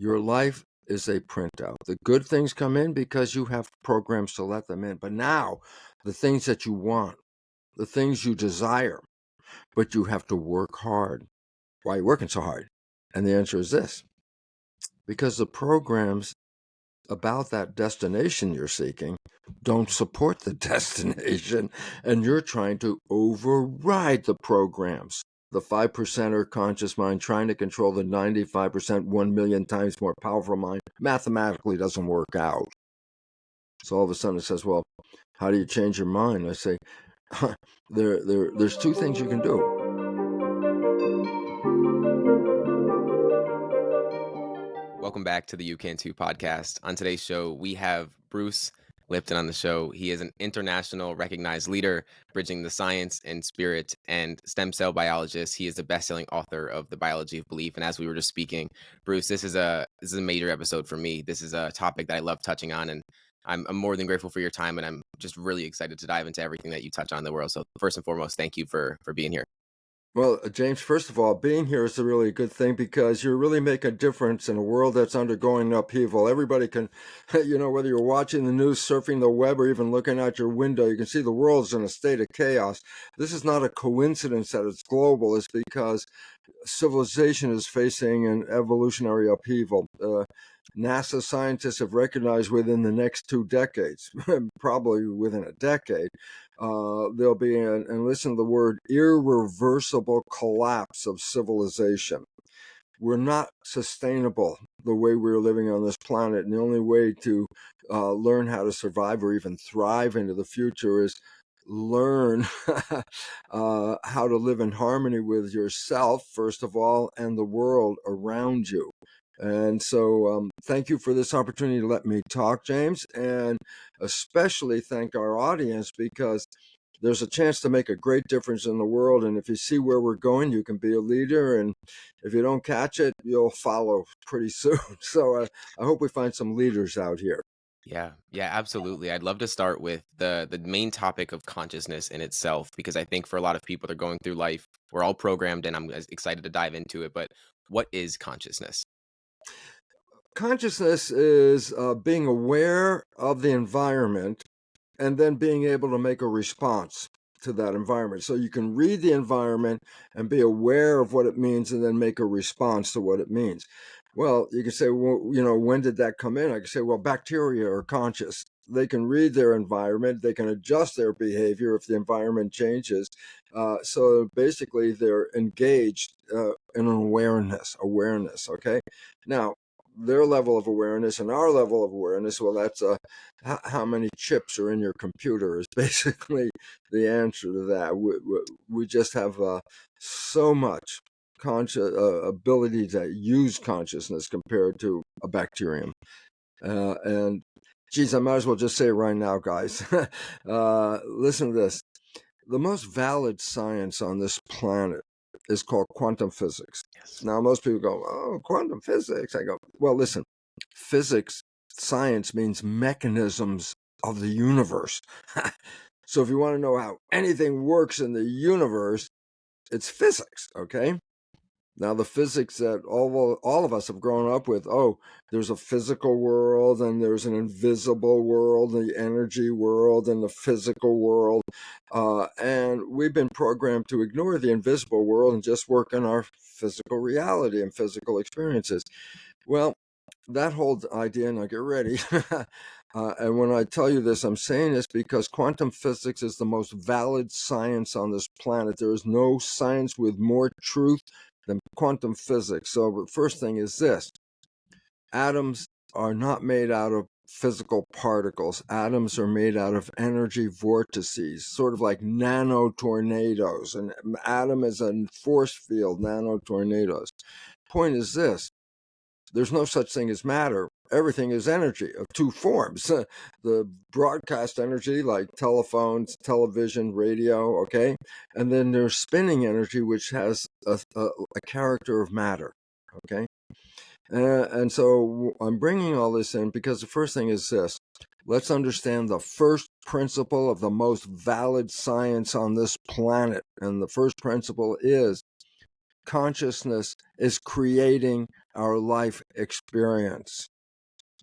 Your life is a printout. The good things come in because you have programs to let them in. But now, the things that you want, the things you desire, but you have to work hard. Why are you working so hard? And the answer is this: because the programs about that destination you're seeking don't support the destination, and you're trying to override the programs. The 5% conscious mind trying to control the 95%, 1 million times more powerful mind, mathematically doesn't work out. So all of a sudden it says, well, how do you change your mind? I say, there's two things you can do. Welcome back to the You Can Too podcast. On today's show, we have Bruce Lipton on the show. He is an international recognized leader, bridging the science and spirit and stem cell biologist. He is the best-selling author of The Biology of Belief. And as we were just speaking, Bruce, this is a major episode for me. This is a topic that I love touching on, and I'm more than grateful for your time, and I'm just really excited to dive into everything that you touch on in the world. So first and foremost, thank you for being here. Well, James, first of all, being here is a really good thing because you really make a difference in a world that's undergoing upheaval. Everybody can, whether you're watching the news, surfing the web, or even looking out your window, you can see the world's in a state of chaos. This is not a coincidence that it's global. It's because civilization is facing an evolutionary upheaval. NASA scientists have recognized within the next 2 decades, probably within a decade, there'll be, and listen to the word, irreversible collapse of civilization. We're not sustainable the way we're living on this planet. And the only way to learn how to survive or even thrive into the future is learn how to live in harmony with yourself, first of all, and the world around you. And so thank you for this opportunity to let me talk, James, and especially thank our audience because there's a chance to make a great difference in the world. And if you see where we're going, you can be a leader. And if you don't catch it, you'll follow pretty soon. So I hope we find some leaders out here. Yeah, absolutely. I'd love to start with the main topic of consciousness in itself, because I think for a lot of people that are going through life, we're all programmed, and I'm excited to dive into it. But what is consciousness? Consciousness is being aware of the environment and then being able to make a response to that environment. So you can read the environment and be aware of what it means and then make a response to what it means. Well, you can say, well, when did that come in? I can say, well, bacteria are conscious. They can read their environment. They can adjust their behavior if the environment changes. So basically, they're engaged in an awareness. Okay. Now, their level of awareness and our level of awareness, well, that's how many chips are in your computer is basically the answer to that. We just have so much ability to use consciousness compared to a bacterium. And geez, I might as well just say it right now, guys. Listen to this. The most valid science on this planet is called quantum physics. Yes. Now, most people go, oh, quantum physics. I go, well, listen, physics, science means mechanisms of the universe. So if you want to know how anything works in the universe, it's physics, okay? Now, the physics that all of us have grown up with, there's a physical world and there's an invisible world, the energy world and the physical world. And we've been programmed to ignore the invisible world and just work on our physical reality and physical experiences. Well, that whole idea, now get ready. And when I tell you this, I'm saying this because quantum physics is the most valid science on this planet. There is no science with more truth than quantum physics. So the first thing is this: atoms are not made out of physical particles. Atoms are made out of energy vortices, sort of like nano tornadoes. An atom is a force field, nano tornadoes. Point is this: there's no such thing as matter. Everything is energy of two forms. The broadcast energy, like telephones, television, radio, okay? And then there's spinning energy, which has a character of matter, okay? And so I'm bringing all this in because the first thing is this. Let's understand the first principle of the most valid science on this planet. And the first principle is consciousness is creating our life experience.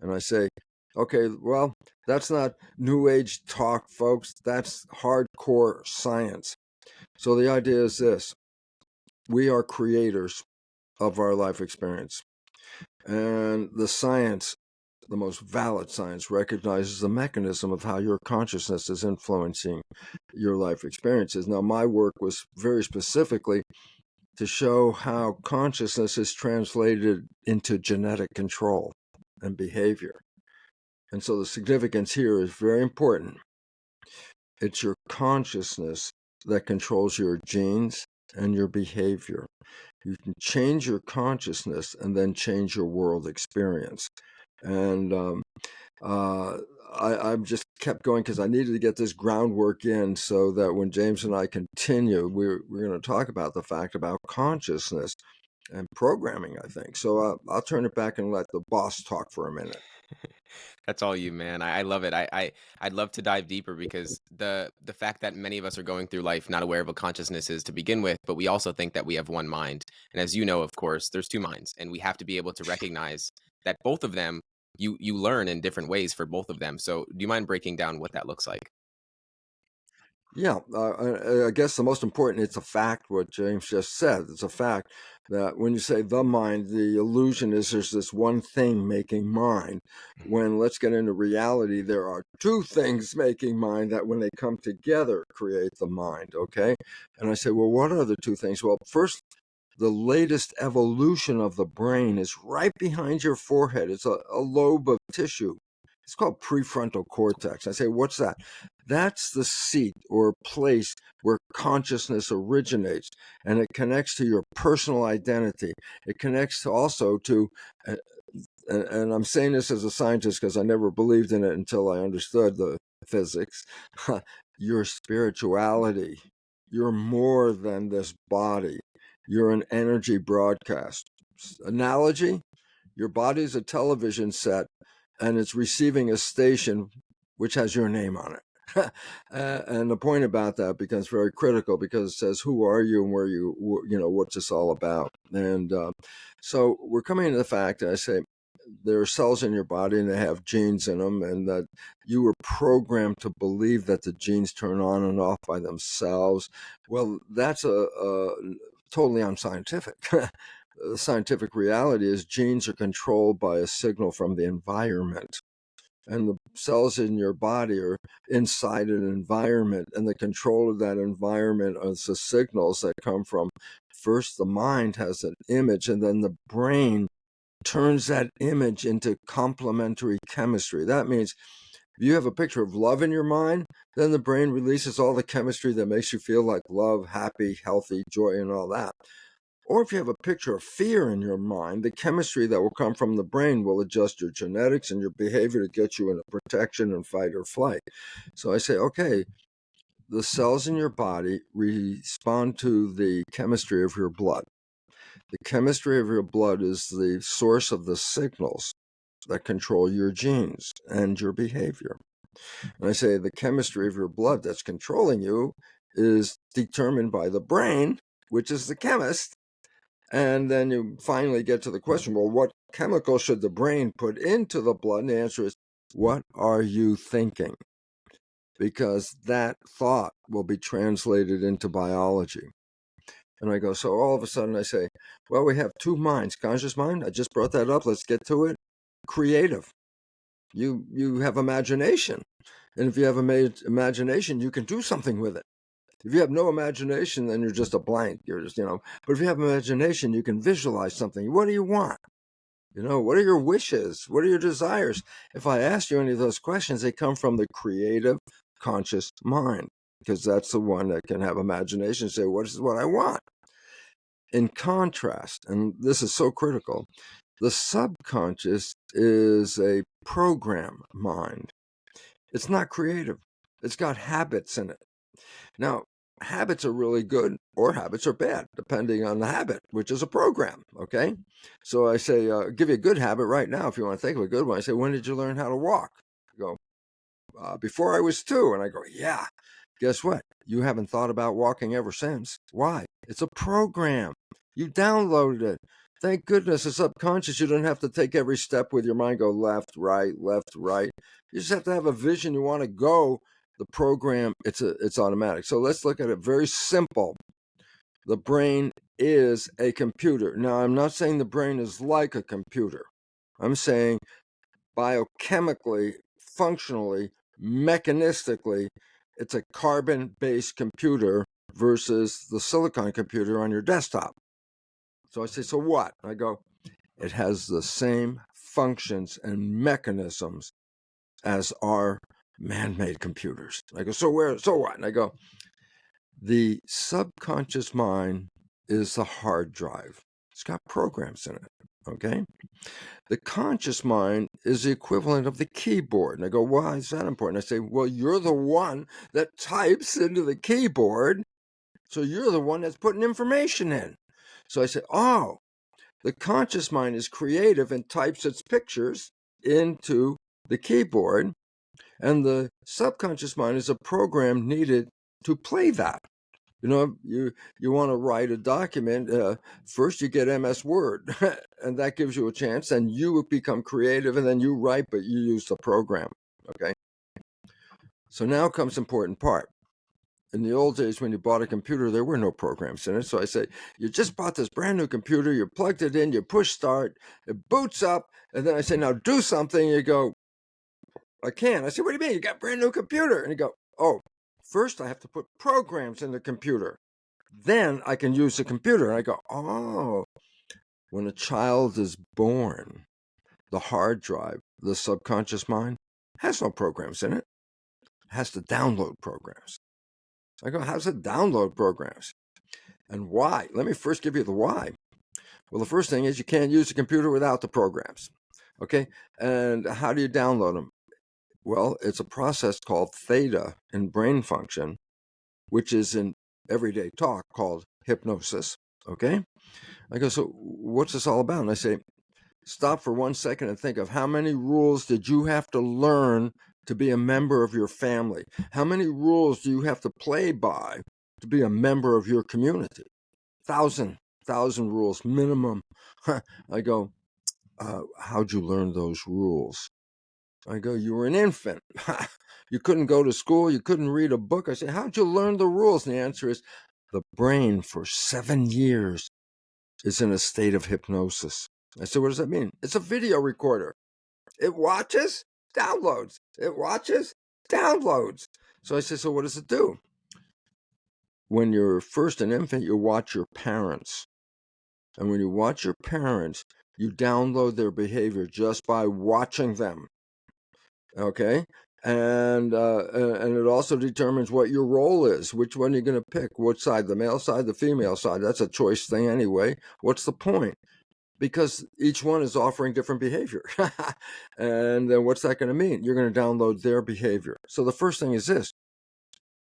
And I say, okay, well, that's not New Age talk, folks. That's hardcore science. So the idea is this: we are creators of our life experience. And the science, the most valid science, recognizes the mechanism of how your consciousness is influencing your life experiences. Now, my work was very specifically to show how consciousness is translated into genetic control and behavior. And so the significance here is very important. It's your consciousness that controls your genes and your behavior. You can change your consciousness and then change your world experience. And I just kept going because I needed to get this groundwork in so that when James and I continue, we're going to talk about the fact about consciousness and programming, I think. So I'll turn it back and let the boss talk for a minute. That's all you, man. I love it. I'd love to dive deeper because the fact that many of us are going through life not aware of what consciousness is to begin with, but we also think that we have one mind. And as you know, of course, there's two minds, and we have to be able to recognize that both of them, you learn in different ways for both of them. So do you mind breaking down what that looks like? Yeah, I guess the most important, it's a fact what James just said. It's a fact that when you say the mind, the illusion is there's this one thing making mind. When let's get into reality, there are two things making mind that when they come together create the mind, okay? And I say, well, what are the two things? Well, first, the latest evolution of the brain is right behind your forehead. It's a lobe of tissue. It's called prefrontal cortex. I say, what's that? That's the seat or place where consciousness originates, and it connects to your personal identity. It connects also to, and I'm saying this as a scientist because I never believed in it until I understood the physics, your spirituality. You're more than this body. You're an energy broadcast. Analogy: your body's a television set and it's receiving a station which has your name on it. And the point about that becomes very critical because it says, who are you and where what's this all about? And so we're coming to the fact that I say there are cells in your body and they have genes in them, and that you were programmed to believe that the genes turn on and off by themselves. Well, that's a totally unscientific. The scientific reality is genes are controlled by a signal from the environment, and the cells in your body are inside an environment, and the control of that environment is the signals that come from, first the mind has an image, and then the brain turns that image into complementary chemistry. That means if you have a picture of love in your mind, then the brain releases all the chemistry that makes you feel like love, happy, healthy, joy, and all that. Or if you have a picture of fear in your mind, the chemistry that will come from the brain will adjust your genetics and your behavior to get you into protection and fight or flight. So I say, okay, the cells in your body respond to the chemistry of your blood. The chemistry of your blood is the source of the signals that control your genes and your behavior. And I say the chemistry of your blood that's controlling you is determined by the brain, which is the chemist. And then you finally get to the question, well, what chemical should the brain put into the blood? And the answer is, what are you thinking? Because that thought will be translated into biology. And I go, so all of a sudden I say, well, we have two minds. Conscious mind, I just brought that up. Let's get to it. Creative. You have imagination. And if you have imagination, you can do something with it. If you have no imagination, then you're just a blank. You're just, but if you have imagination, you can visualize something. What do you want? What are your wishes? What are your desires? If I ask you any of those questions, they come from the creative, conscious mind, because that's the one that can have imagination, say, what is what I want? In contrast, and this is so critical, the subconscious is a program mind. It's not creative. It's got habits in it. Now, habits are really good or habits are bad, depending on the habit, which is a program, okay? So I say, give you a good habit right now if you want to think of a good one. I say, when did you learn how to walk? You go, before I was 2. And I go, yeah. Guess what? You haven't thought about walking ever since. Why? It's a program. You downloaded it. Thank goodness it's subconscious. You don't have to take every step with your mind, go left, right, left, right. You just have to have a vision. You want to go. The program, it's automatic. So let's look at it very simple. The brain is a computer. Now, I'm not saying the brain is like a computer. I'm saying biochemically, functionally, mechanistically, it's a carbon-based computer versus the silicon computer on your desktop. So I say, so what? I go, it has the same functions and mechanisms as our man-made computers. I go, so what? And I go, the subconscious mind is the hard drive. It's got programs in it, okay? The conscious mind is the equivalent of the keyboard. And I go, why is that important? I say, well, you're the one that types into the keyboard, so you're the one that's putting information in. So I say, oh, the conscious mind is creative and types its pictures into the keyboard, and the subconscious mind is a program needed to play that. You want to write a document, first you get MS Word, and that gives you a chance, and you become creative, and then you write, but you use the program, okay? So now comes the important part. In the old days, when you bought a computer, there were no programs in it. So I say, you just bought this brand new computer, you plugged it in, you push start, it boots up, and then I say, now do something. You go, I can't. I say, what do you mean? You got a brand new computer. And you go, oh, first I have to put programs in the computer. Then I can use the computer. And I go, oh, when a child is born, the hard drive, the subconscious mind, has no programs in it. It has to download programs. I go, how's it download programs? And why? Let me first give you the why. Well, the first thing is you can't use the computer without the programs. Okay? And how do you download them? Well, it's a process called theta in brain function, which is in everyday talk called hypnosis. Okay? I go, so what's this all about? And I say, stop for 1 second and think of how many rules did you have to learn to be a member of your family? How many rules do you have to play by to be a member of your community? 1,000 rules minimum. I go, how'd you learn those rules? I go, you were an infant. You couldn't go to school. You couldn't read a book. I say, how'd you learn the rules? And the answer is, the brain for 7 years is in a state of hypnosis. I said, what does that mean? It's a video recorder. It watches, downloads. It watches, downloads. So I said, so what does it do? When you're first an infant, you watch your parents. And when you watch your parents, you download their behavior just by watching them. Okay? And it also determines what your role is. Which one you're going to pick? Which side? The male side, the female side? That's a choice thing anyway. What's the point? Because each one is offering different behavior. And then what's that going to mean? You're going to download their behavior. So the first thing is this.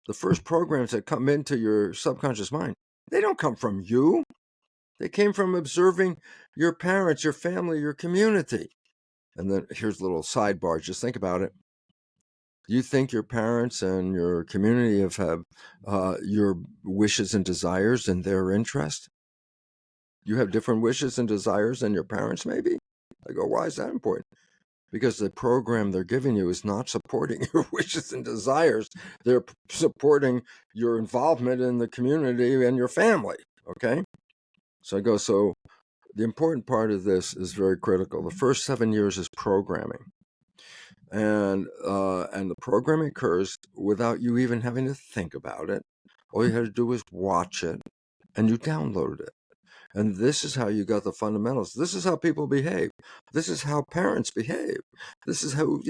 The first programs that come into your subconscious mind, they don't come from you. They came from observing your parents, your family, your community. And then here's a little sidebar. Just think about it. Do you think your parents and your community have your wishes and desires in their interest? You have different wishes and desires than your parents, maybe? I go, why is that important? Because the program they're giving you is not supporting your wishes and desires. They're supporting your involvement in the community and your family, okay? So I go, so the important part of this is very critical. The first 7 years is programming. And the programming occurs without you even having to think about it. All you had to do was watch it, and you downloaded it. And this is how you got the fundamentals. This is how people behave. This is how parents behave. This is how,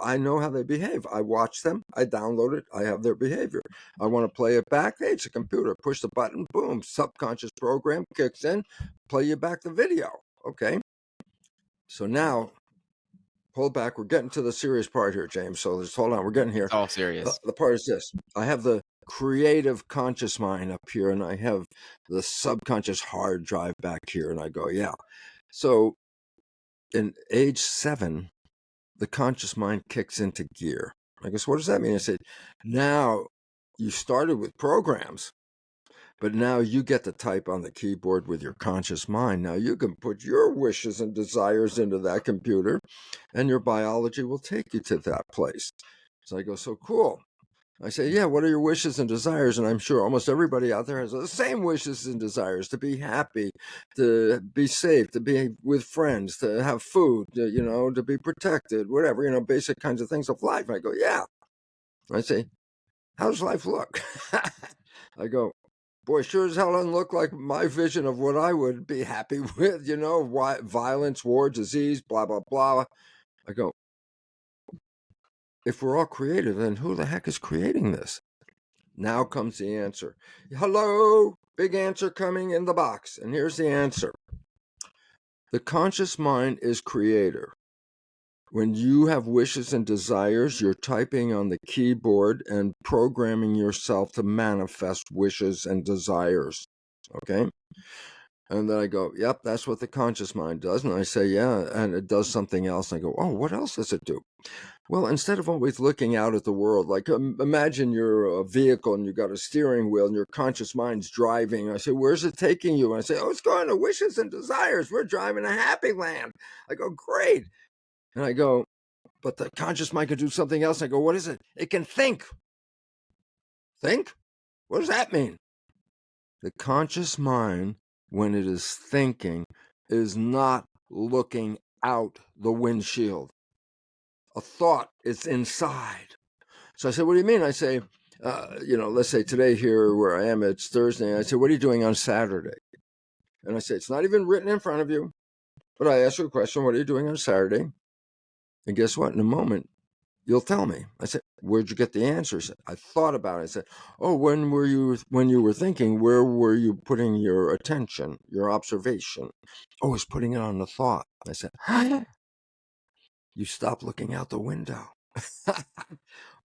I know how they behave. I watch them. I download it. I have their behavior. I want to play it back. Hey, it's a computer. Push the button. Boom. Subconscious program kicks in. Play you back the video. Okay. So now, hold back. We're getting to the serious part here, James. So just hold on. We're getting here. It's all serious. The part is this. I have the creative conscious mind up here, and I have the subconscious hard drive back here, and I go, yeah. So in age 7, the conscious mind kicks into gear. I guess, what does that mean? I said, now you started with programs, But now you get to type on the keyboard with your conscious mind. Now you can put your wishes and desires into that computer, and your biology will take you to that place. So I go, so cool. I say, yeah, what are your wishes and desires? And I'm sure almost everybody out there has the same wishes and desires: to be happy, to be safe, to be with friends, to have food, to be protected, whatever, basic kinds of things of life. I go, yeah. I say, how does life look? I go, boy, sure as hell doesn't look like my vision of what I would be happy with, violence, war, disease, blah, blah, blah. I go, if we're all creative, then who the heck is creating this? Now comes the answer. Hello, big answer coming in the box. And here's the answer. The conscious mind is creator. When you have wishes and desires, you're typing on the keyboard and programming yourself to manifest wishes and desires. Okay? And then I go, yep, that's what the conscious mind does. And I say, yeah, and it does something else. And I go, oh, what else does it do? Well, instead of always looking out at the world, like imagine you're a vehicle and you've got a steering wheel and your conscious mind's driving. I say, where's it taking you? And I say, oh, it's going to wishes and desires. We're driving a happy land. I go, great. And I go, but the conscious mind can do something else. I go, what is it? It can think. Think? What does that mean? The conscious mind, when it is thinking, is not looking out the windshield. A thought is inside. So I said, what do you mean? I say, let's say today here where I am, it's Thursday. And I said, what are you doing on Saturday? And I say, it's not even written in front of you. But I ask you a question, what are you doing on Saturday? And guess what? In a moment, you'll tell me. I said, where'd you get the answers? I thought about it. I said, oh, when you were thinking, where were you putting your attention, your observation? Oh, I was putting it on the thought. I said, you stop looking out the window.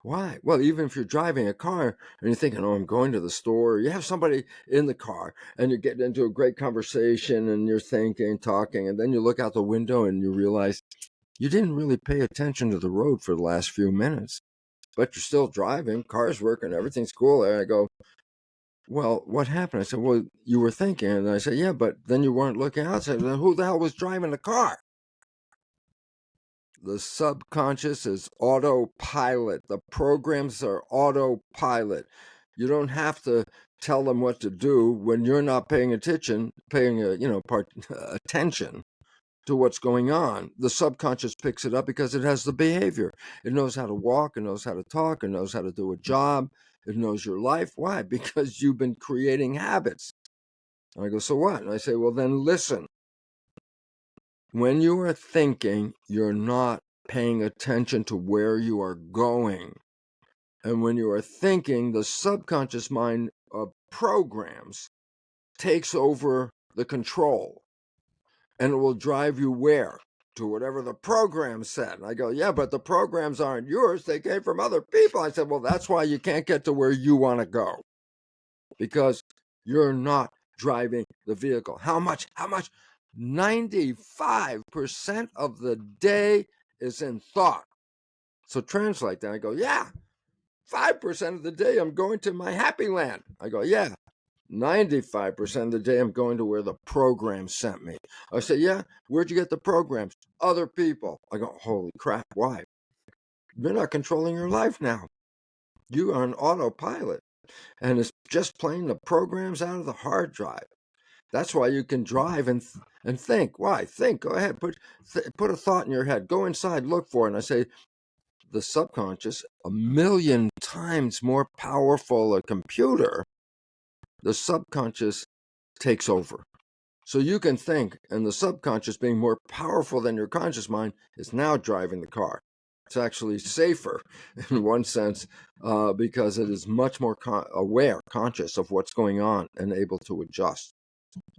Why? Well, even if you're driving a car and you're thinking, oh, I'm going to the store, you have somebody in the car and you're getting into a great conversation and you're thinking, talking, and then you look out the window and you realize you didn't really pay attention to the road for the last few minutes, but you're still driving, car's working, everything's cool. And I go, well, what happened? I said, well, you were thinking. And I said, yeah, but then you weren't looking outside. Then who the hell was driving the car? The subconscious is autopilot. The programs are autopilot. You don't have to tell them what to do when you're not paying attention, attention to what's going on. The subconscious picks it up because it has the behavior. It knows how to walk, it knows how to talk, it knows how to do a job, it knows your life. Why? Because you've been creating habits. And I go, so what? And I say, well, then listen. When you are thinking, you're not paying attention to where you are going. And when you are thinking, the subconscious mind of programs takes over the control. And it will drive you where? To whatever the program said. And I go, yeah, but the programs aren't yours. They came from other people. I said, well, that's why you can't get to where you want to go. Because you're not driving the vehicle. How much? 95% of the day is in thought. So translate that. I go, yeah, 5% of the day I'm going to my happy land. I go, yeah, 95% of the day I'm going to where the program sent me. I say, yeah, where'd you get the programs? Other people. I go, holy crap, why? You're not controlling your life now. You are an autopilot. And it's just playing the programs out of the hard drive. That's why you can drive and think. Why? Think. Go ahead. Put a thought in your head. Go inside. Look for it. And I say, the subconscious, 1,000,000 times more powerful a computer. The subconscious takes over. So you can think, and the subconscious, being more powerful than your conscious mind, is now driving the car. It's actually safer in one sense because it is much more conscious of what's going on and able to adjust.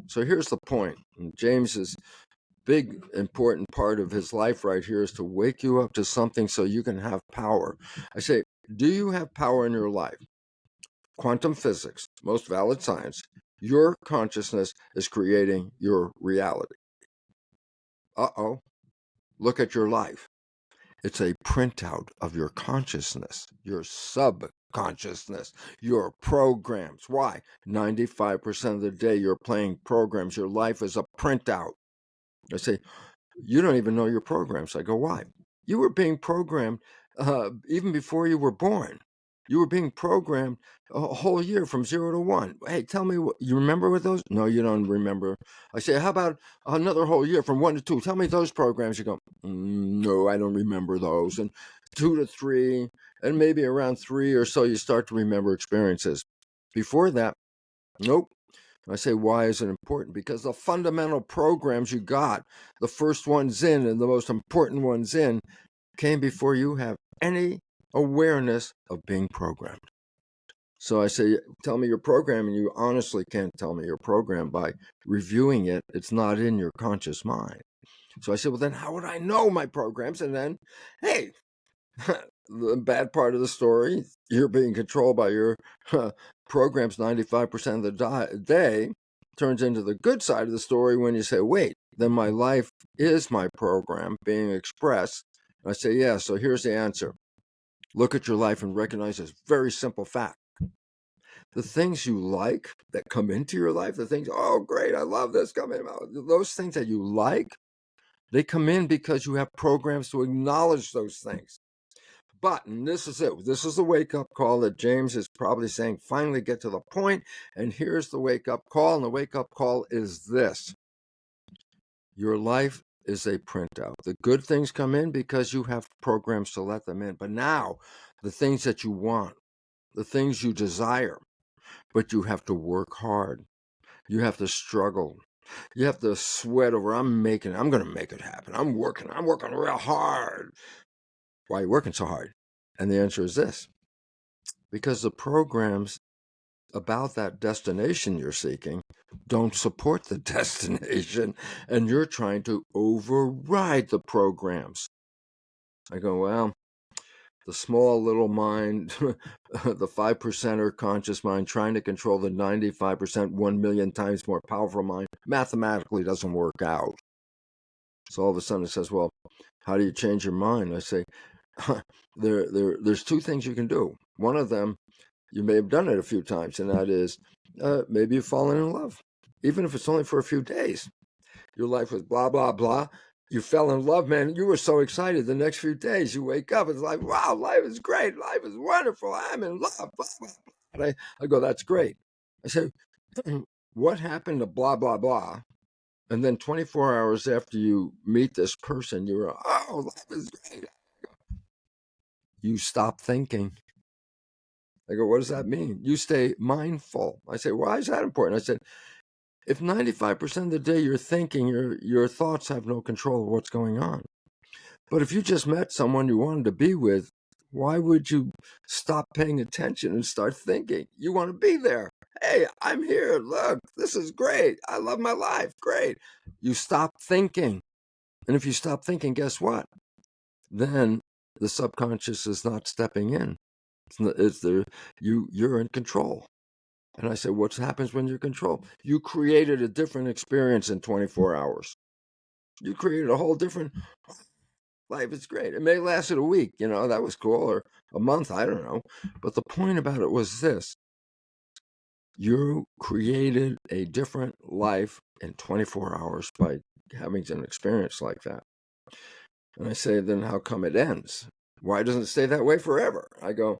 So here's the point. And James's big important part of his life right here is to wake you up to something so you can have power. I say, do you have power in your life? Quantum physics, most valid science, your consciousness is creating your reality. Look at your life. It's a printout of your consciousness, your subconscious. consciousness, your programs. Why? 95% of the day you're playing programs. Your life is a printout. I say, you don't even know your programs. I go, why? You were being programmed even before you were born. You were being programmed a whole year from 0 to 1. Hey, tell me, you remember what those? No, you don't remember. I say, how about another whole year from 1 to 2? Tell me those programs. You go, no, I don't remember those. And 2 to 3, and maybe around 3 or so, you start to remember experiences. Before that, nope. I say, why is it important? Because the fundamental programs you got, the first ones in and the most important ones in, came before you have any awareness of being programmed. So I say, tell me your program, and you honestly can't tell me your program by reviewing it. It's not in your conscious mind. So I said, well, then how would I know my programs? And then, hey, the bad part of the story, you're being controlled by your programs 95% of the day, turns into the good side of the story when you say, wait, then my life is my program being expressed. I say, yeah, so here's the answer. Look at your life and recognize this very simple fact. The things you like that come into your life, the things, oh, great, I love this coming out. Those things that you like, they come in because you have programs to acknowledge those things. But, and this is it, this is the wake-up call that James is probably saying, finally get to the point, and here's the wake-up call, and the wake-up call is this. Your life is a printout. The good things come in because you have programs to let them in. But now, the things that you want, the things you desire, but you have to work hard. You have to struggle. You have to sweat over, I'm going to make it happen. I'm working real hard. Why are you working so hard? And the answer is this. Because the programs about that destination you're seeking don't support the destination, and you're trying to override the programs. I go, well, the small little mind, the 5%er conscious mind trying to control the 95%, 1 million times more powerful mind, mathematically doesn't work out. So all of a sudden it says, well, how do you change your mind? I say, there's two things you can do. One of them, you may have done it a few times, and that is maybe you've fallen in love, even if it's only for a few days. Your life was blah, blah, blah. You fell in love, man. You were so excited. The next few days, you wake up, it's like, wow, life is great. Life is wonderful. I'm in love. Blah, blah, blah. And I go, that's great. I say, what happened to blah, blah, blah? And then 24 hours after you meet this person, you're, oh, life is great. You stop thinking. I go, what does that mean? You stay mindful. I say, why is that important? I said, if 95% of the day you're thinking, your thoughts have no control of what's going on. But if you just met someone you wanted to be with, why would you stop paying attention and start thinking? You want to be there. Hey, I'm here. Look, this is great. I love my life. Great. You stop thinking. And if you stop thinking, guess what? Then the subconscious is not stepping in. You're in control. And I said, what happens when you're in control? You created a different experience in 24 hours. You created a whole different life. It's great. It may have lasted a week, that was cool, or a month, I don't know. But the point about it was this. You created a different life in 24 hours by having an experience like that. And I say, then how come it ends? Why doesn't it stay that way forever? I go,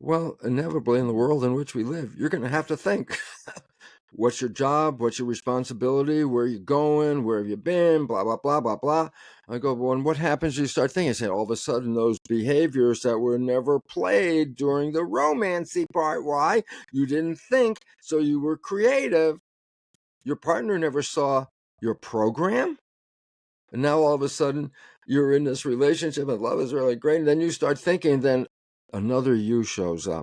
well, inevitably in the world in which we live, you're going to have to think. What's your job? What's your responsibility? Where are you going? Where have you been? Blah, blah, blah, blah, blah. I go, well, and what happens? You start thinking, I say, all of a sudden, those behaviors that were never played during the romancy part. Why? You didn't think, so you were creative. Your partner never saw your program. And now all of a sudden, you're in this relationship and love is really great. And then you start thinking, then another you shows up.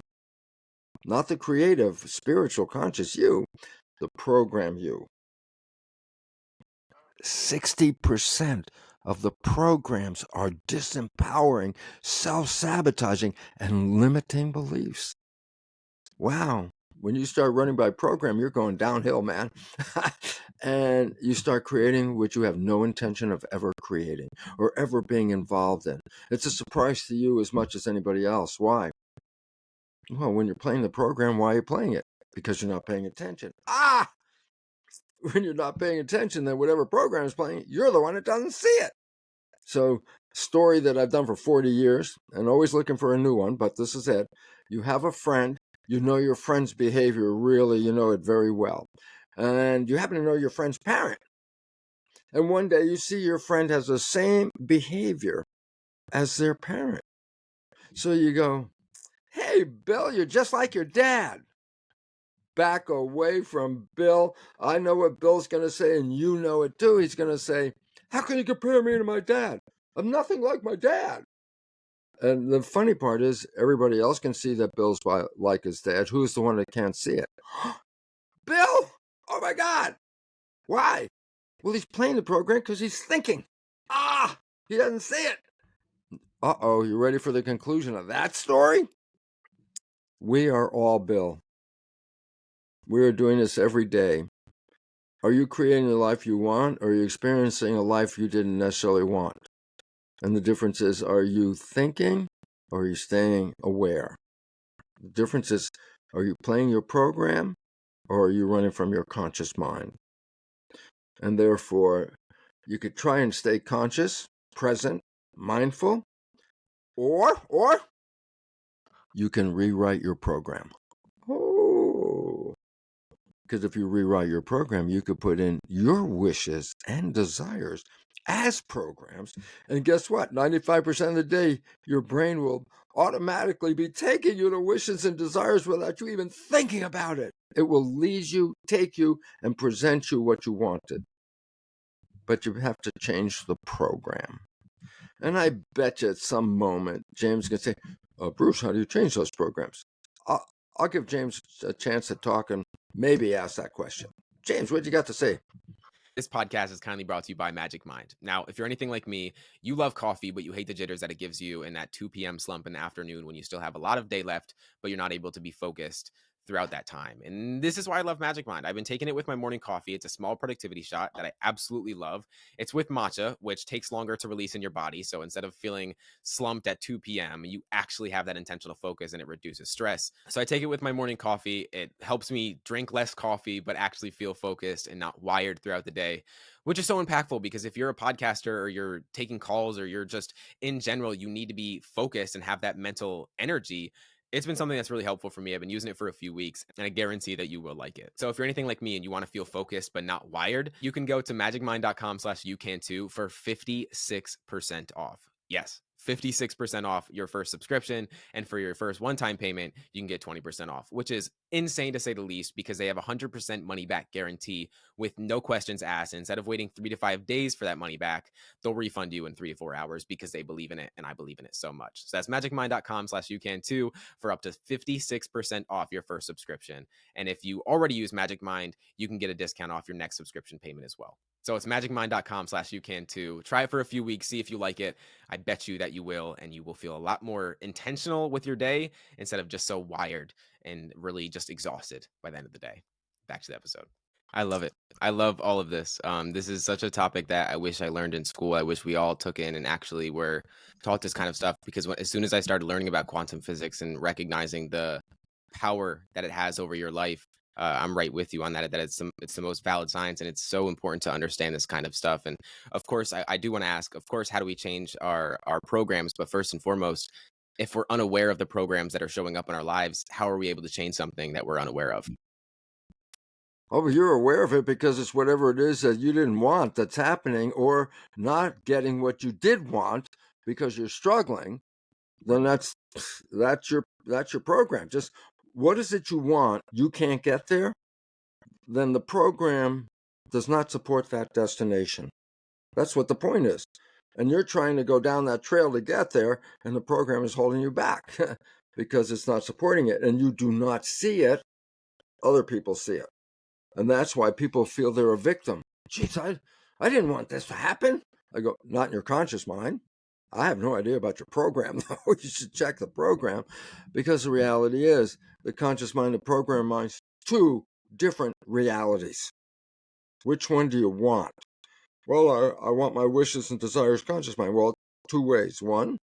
Not the creative, spiritual, conscious you, the program you. 60% of the programs are disempowering, self-sabotaging, and limiting beliefs. Wow. When you start running by program, you're going downhill, man. And you start creating what you have no intention of ever creating or ever being involved in. It's a surprise to you as much as anybody else. Why? Well, when you're playing the program, why are you playing it? Because you're not paying attention. When you're not paying attention, then whatever program is playing, you're the one that doesn't see it. So, story that I've done for 40 years and always looking for a new one, but this is it. You have a friend, you know your friend's behavior really, you know it very well. And you happen to know your friend's parent. And one day you see your friend has the same behavior as their parent. So you go, "Hey, Bill, you're just like your dad." Back away from Bill. I know what Bill's going to say, and you know it too. He's going to say, "How can you compare me to my dad? I'm nothing like my dad." And the funny part is, everybody else can see that Bill's like his dad. Who's the one that can't see it? Bill! Oh my God! Why? Well, he's playing the program because he's thinking. He doesn't see it. Uh-oh, you ready for the conclusion of that story? We are all Bill. We are doing this every day. Are you creating the life you want, or are you experiencing a life you didn't necessarily want? And the difference is, are you thinking or are you staying aware? The difference is, are you playing your program or are you running from your conscious mind? And therefore, you could try and stay conscious, present, mindful, or you can rewrite your program. Because if you rewrite your program, you could put in your wishes and desires as programs. And guess what? 95% of the day, your brain will automatically be taking you to wishes and desires without you even thinking about it. It will lead you, take you, and present you what you wanted. But you have to change the program. And I bet you at some moment, James is going to say, "Bruce, how do you change those programs?" I'll give James a chance to talk and maybe ask that question. James, what you got to say? This podcast is kindly brought to you by Magic Mind. Now, if you're anything like me, you love coffee, but you hate the jitters that it gives you in that 2 p.m. slump in the afternoon when you still have a lot of day left, but you're not able to be focused throughout that time. And this is why I love Magic Mind. I've been taking it with my morning coffee. It's a small productivity shot that I absolutely love. It's with matcha, which takes longer to release in your body. So instead of feeling slumped at 2 p.m., you actually have that intentional focus and it reduces stress. So I take it with my morning coffee. It helps me drink less coffee, but actually feel focused and not wired throughout the day, which is so impactful because if you're a podcaster or you're taking calls or you're just in general, you need to be focused and have that mental energy. It's been something that's really helpful for me. I've been using it for a few weeks and I guarantee that you will like it. So if you're anything like me and you want to feel focused but not wired, you can go to magicmind.com/youcan2 for 56% off. Yes, 56% off your first subscription. And for your first one-time payment, you can get 20% off, which is insane to say the least because they have a 100% money back guarantee with no questions asked. And instead of waiting 3 to 5 days for that money back, they'll refund you in 3 to 4 hours because they believe in it. And I believe in it so much. So that's magicmind.com/youcan2 for up to 56% off your first subscription. And if you already use Magic Mind, you can get a discount off your next subscription payment as well. So it's magicmind.com/youcan2. Try it for a few weeks, see if you like it. I bet you that you will, and you will feel a lot more intentional with your day instead of just so wired and really just exhausted by the end of the day. Back to the episode. I love it. I love all of this. This is such a topic that I wish I learned in school. I wish we all took in and actually were taught this kind of stuff because as soon as I started learning about quantum physics and recognizing the power that it has over your life, I'm right with you on that it's the most valid science, and it's so important to understand this kind of stuff. And of course, I do want to ask, of course, how do we change our programs? But first and foremost, if we're unaware of the programs that are showing up in our lives, how are we able to change something that we're unaware of? Oh, you're aware of it because it's whatever it is that you didn't want that's happening, or not getting what you did want because you're struggling. Then that's your program. Just what is it you want? You can't get there. Then the program does not support that destination. That's what the point is. And you're trying to go down that trail to get there, and the program is holding you back because it's not supporting it. And you do not see it. Other people see it. And that's why people feel they're a victim. Geez, I didn't want this to happen. I go, not in your conscious mind. I have no idea about your program, though. You should check the program, because the reality is the conscious mind and program mind's two different realities. Which one do you want? Well, I want my wishes and desires conscious mind. Well, 2 ways. One,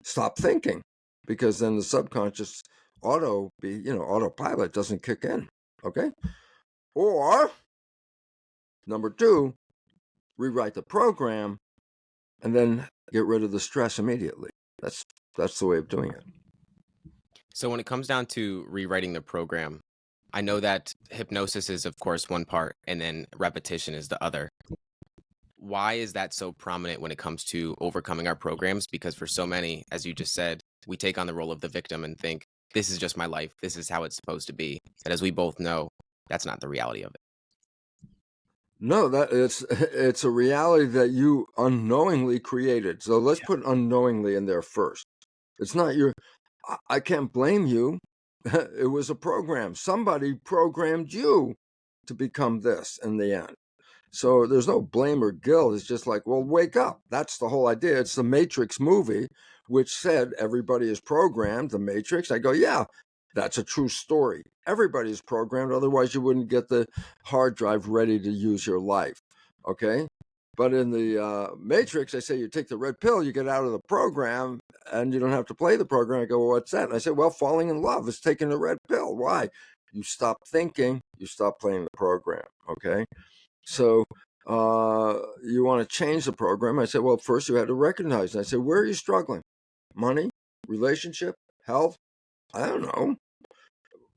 stop thinking, because then the subconscious autopilot doesn't kick in. Okay. Or number two, rewrite the program and then get rid of the stress immediately. That's the way of doing it. So when it comes down to rewriting the program, I know that hypnosis is, of course, one part, and then repetition is the other. Why is that so prominent when it comes to overcoming our programs? Because for so many, as you just said, we take on the role of the victim and think, this is just my life. This is how it's supposed to be. But as we both know, that's not the reality of it. No, that it's a reality that you unknowingly created. So let's put unknowingly in there first. It's not your. I can't blame you. It was a program. Somebody programmed you to become this in the end. So there's no blame or guilt. It's just like, well, wake up. That's the whole idea. It's the Matrix movie, which said everybody is programmed. The Matrix. I go, yeah, that's a true story. Everybody is programmed. Otherwise, you wouldn't get the hard drive ready to use your life. Okay. But in the Matrix, I say you take the red pill, you get out of the program, and you don't have to play the program. I go, well, what's that? And I say, well, falling in love is taking the red pill. Why? You stop thinking, you stop playing the program. Okay. So you want to change the program. I said, well, first you had to recognize. And I said, where are you struggling? Money, relationship, health? I don't know.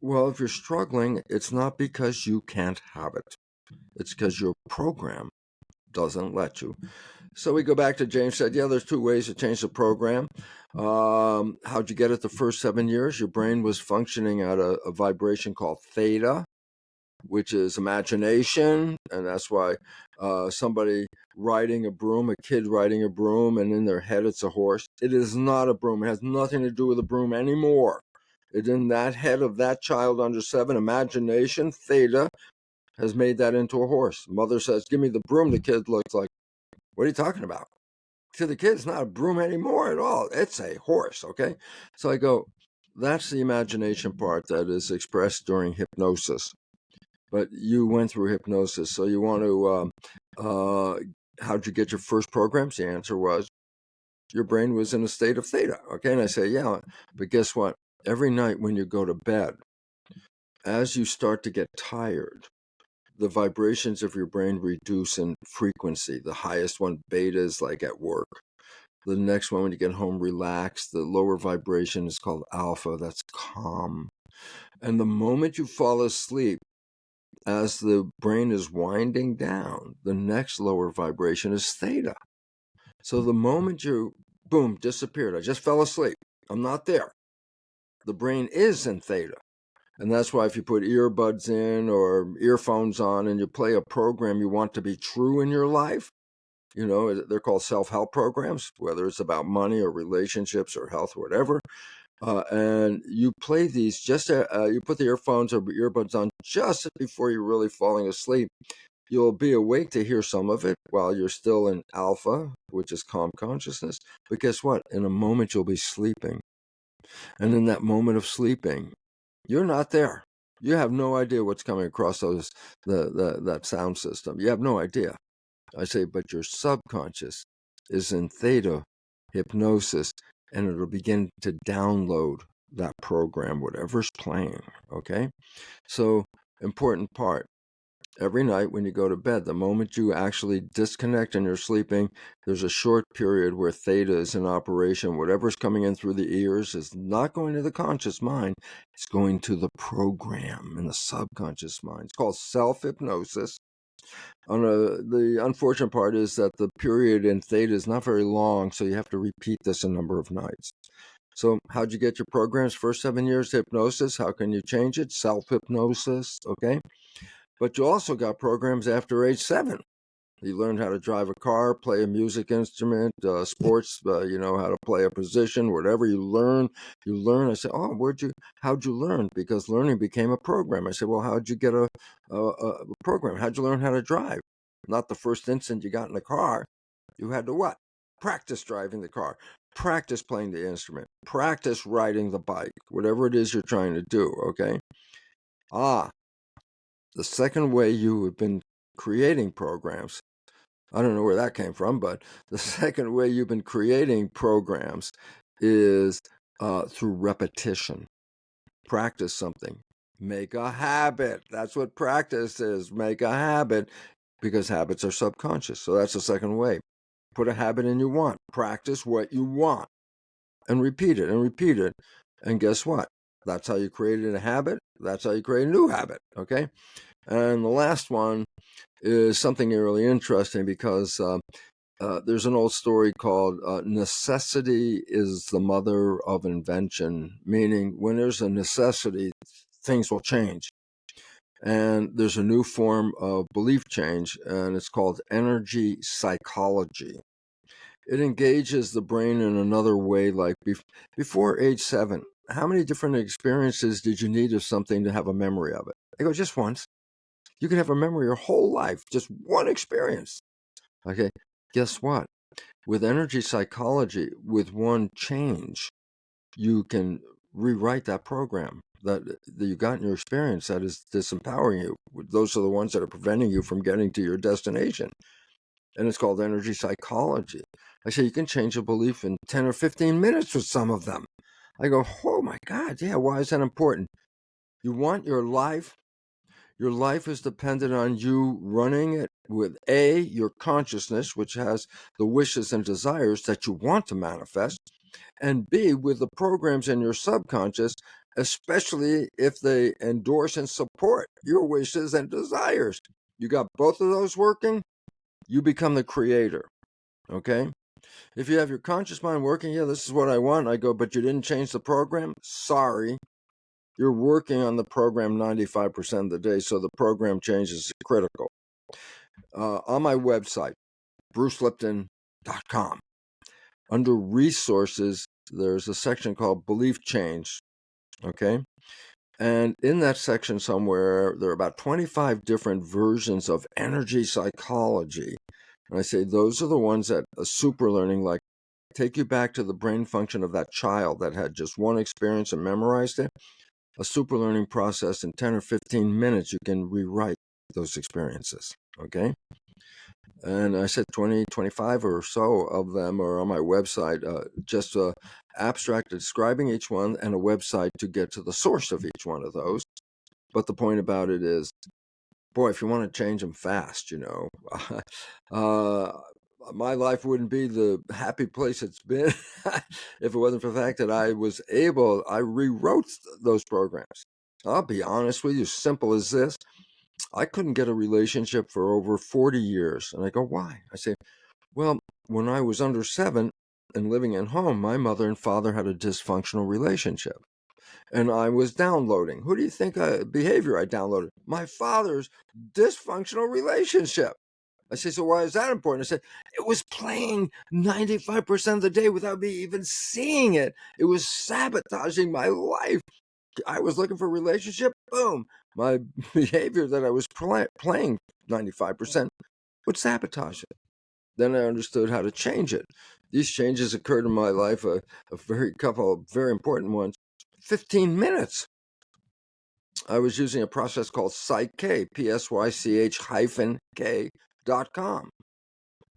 Well, if you're struggling, it's not because you can't have it. It's because your program doesn't let you. So we go back to James said, yeah, there's two ways to change the program. How'd you get it the first 7 years? Your brain was functioning at a vibration called theta, which is imagination. And that's why somebody riding a broom, a kid riding a broom, and in their head it's a horse. It is not a broom. It has nothing to do with a broom anymore. It's in that head of that child under 7, imagination, theta, has made that into a horse. Mother says, give me the broom. The kid looks like, what are you talking about? To the kid, it's not a broom anymore at all. It's a horse, okay? So I go, that's the imagination part that is expressed during hypnosis. But you went through hypnosis, so you want to, how'd you get your first programs? The answer was, your brain was in a state of theta, okay? And I say, yeah, but guess what? Every night when you go to bed, as you start to get tired, the vibrations of your brain reduce in frequency. The highest one, beta, is like at work. The next one, when you get home, relax. The lower vibration is called alpha. That's calm. And the moment you fall asleep, as the brain is winding down, the next lower vibration is theta. So the moment you, boom, disappeared, I just fell asleep, I'm not there. The brain is in theta. And that's why if you put earbuds in or earphones on and you play a program you want to be true in your life, they're called self-help programs, whether it's about money or relationships or health or whatever. And you play these you put the earphones or earbuds on just before you're really falling asleep. You'll be awake to hear some of it while you're still in alpha, which is calm consciousness. But guess what? In a moment, you'll be sleeping. And in that moment of sleeping, you're not there. You have no idea what's coming across that sound system. You have no idea. I say, but your subconscious is in theta hypnosis, and it'll begin to download that program, whatever's playing, okay? So, important part. Every night when you go to bed, the moment you actually disconnect and you're sleeping, there's a short period where theta is in operation. Whatever's coming in through the ears is not going to the conscious mind. It's going to the program in the subconscious mind. It's called self-hypnosis. The unfortunate part is that the period in theta is not very long, so you have to repeat this a number of nights. So how'd you get your programs? First 7 years, hypnosis. How can you change it? Self-hypnosis, okay? But you also got programs after age 7. You learned how to drive a car, play a music instrument, sports, how to play a position, whatever you learn. I said, oh, how'd you learn? Because learning became a program. I said, well, how'd you get a program? How'd you learn how to drive? Not the first instant you got in the car. You had to what? Practice driving the car, practice playing the instrument, practice riding the bike, whatever it is you're trying to do, okay? The second way you have been creating programs, I don't know where that came from, but the second way you've been creating programs is through repetition. practice something. Make a habit. That's what practice is. Make a habit, because habits are subconscious. So that's the second way. Put a habit in you want. Practice what you want and repeat it and repeat it. And guess what? That's how you created a habit. That's how you create a new habit. Okay. And the last one is something really interesting, because there's an old story called necessity is the mother of invention, meaning when there's a necessity, things will change. And there's a new form of belief change, and it's called energy psychology. It engages the brain in another way, like before age 7. How many different experiences did you need of something to have a memory of it? I go, just once. You can have a memory your whole life, just one experience. Okay, guess what? With energy psychology, with one change, you can rewrite that program that you got in your experience that is disempowering you. Those are the ones that are preventing you from getting to your destination. And it's called energy psychology. I say you can change a belief in 10 or 15 minutes with some of them. I go, oh my God, yeah, why is that important? You want your life. Your life is dependent on you running it with A, your consciousness, which has the wishes and desires that you want to manifest, and B, with the programs in your subconscious, especially if they endorse and support your wishes and desires. You got both of those working, you become the creator. Okay? If you have your conscious mind working, yeah, this is what I want, I go, but you didn't change the program? Sorry. You're working on the program 95% of the day, so the program change is critical. On my website, brucelipton.com, under resources, there's a section called Belief Change. Okay? And in that section somewhere, there are about 25 different versions of energy psychology. And I say those are the ones that a super learning, like, take you back to the brain function of that child that had just one experience and memorized it. A super learning process in 10 or 15 minutes, you can rewrite those experiences. Okay? And I said 20, 25 or so of them are on my website, just abstract describing each one and a website to get to the source of each one of those. But the point about it is, boy, if you want to change them fast, my life wouldn't be the happy place it's been if it wasn't for the fact that I rewrote those programs. I'll be honest with you, simple as this. I couldn't get a relationship for over 40 years. And I go, why? I say, well, when I was under 7 and living at home, my mother and father had a dysfunctional relationship. And I was downloading. Who do you think behavior I downloaded? My father's dysfunctional relationship. I say, so why is that important? I said, it was playing 95% of the day without me even seeing it. It was sabotaging my life. I was looking for a relationship. Boom. My behavior that I was playing 95% would sabotage it. Then I understood how to change it. These changes occurred in my life, a couple of very important ones. 15 minutes. I was using a process called Psych-K, PSYCH-K.com.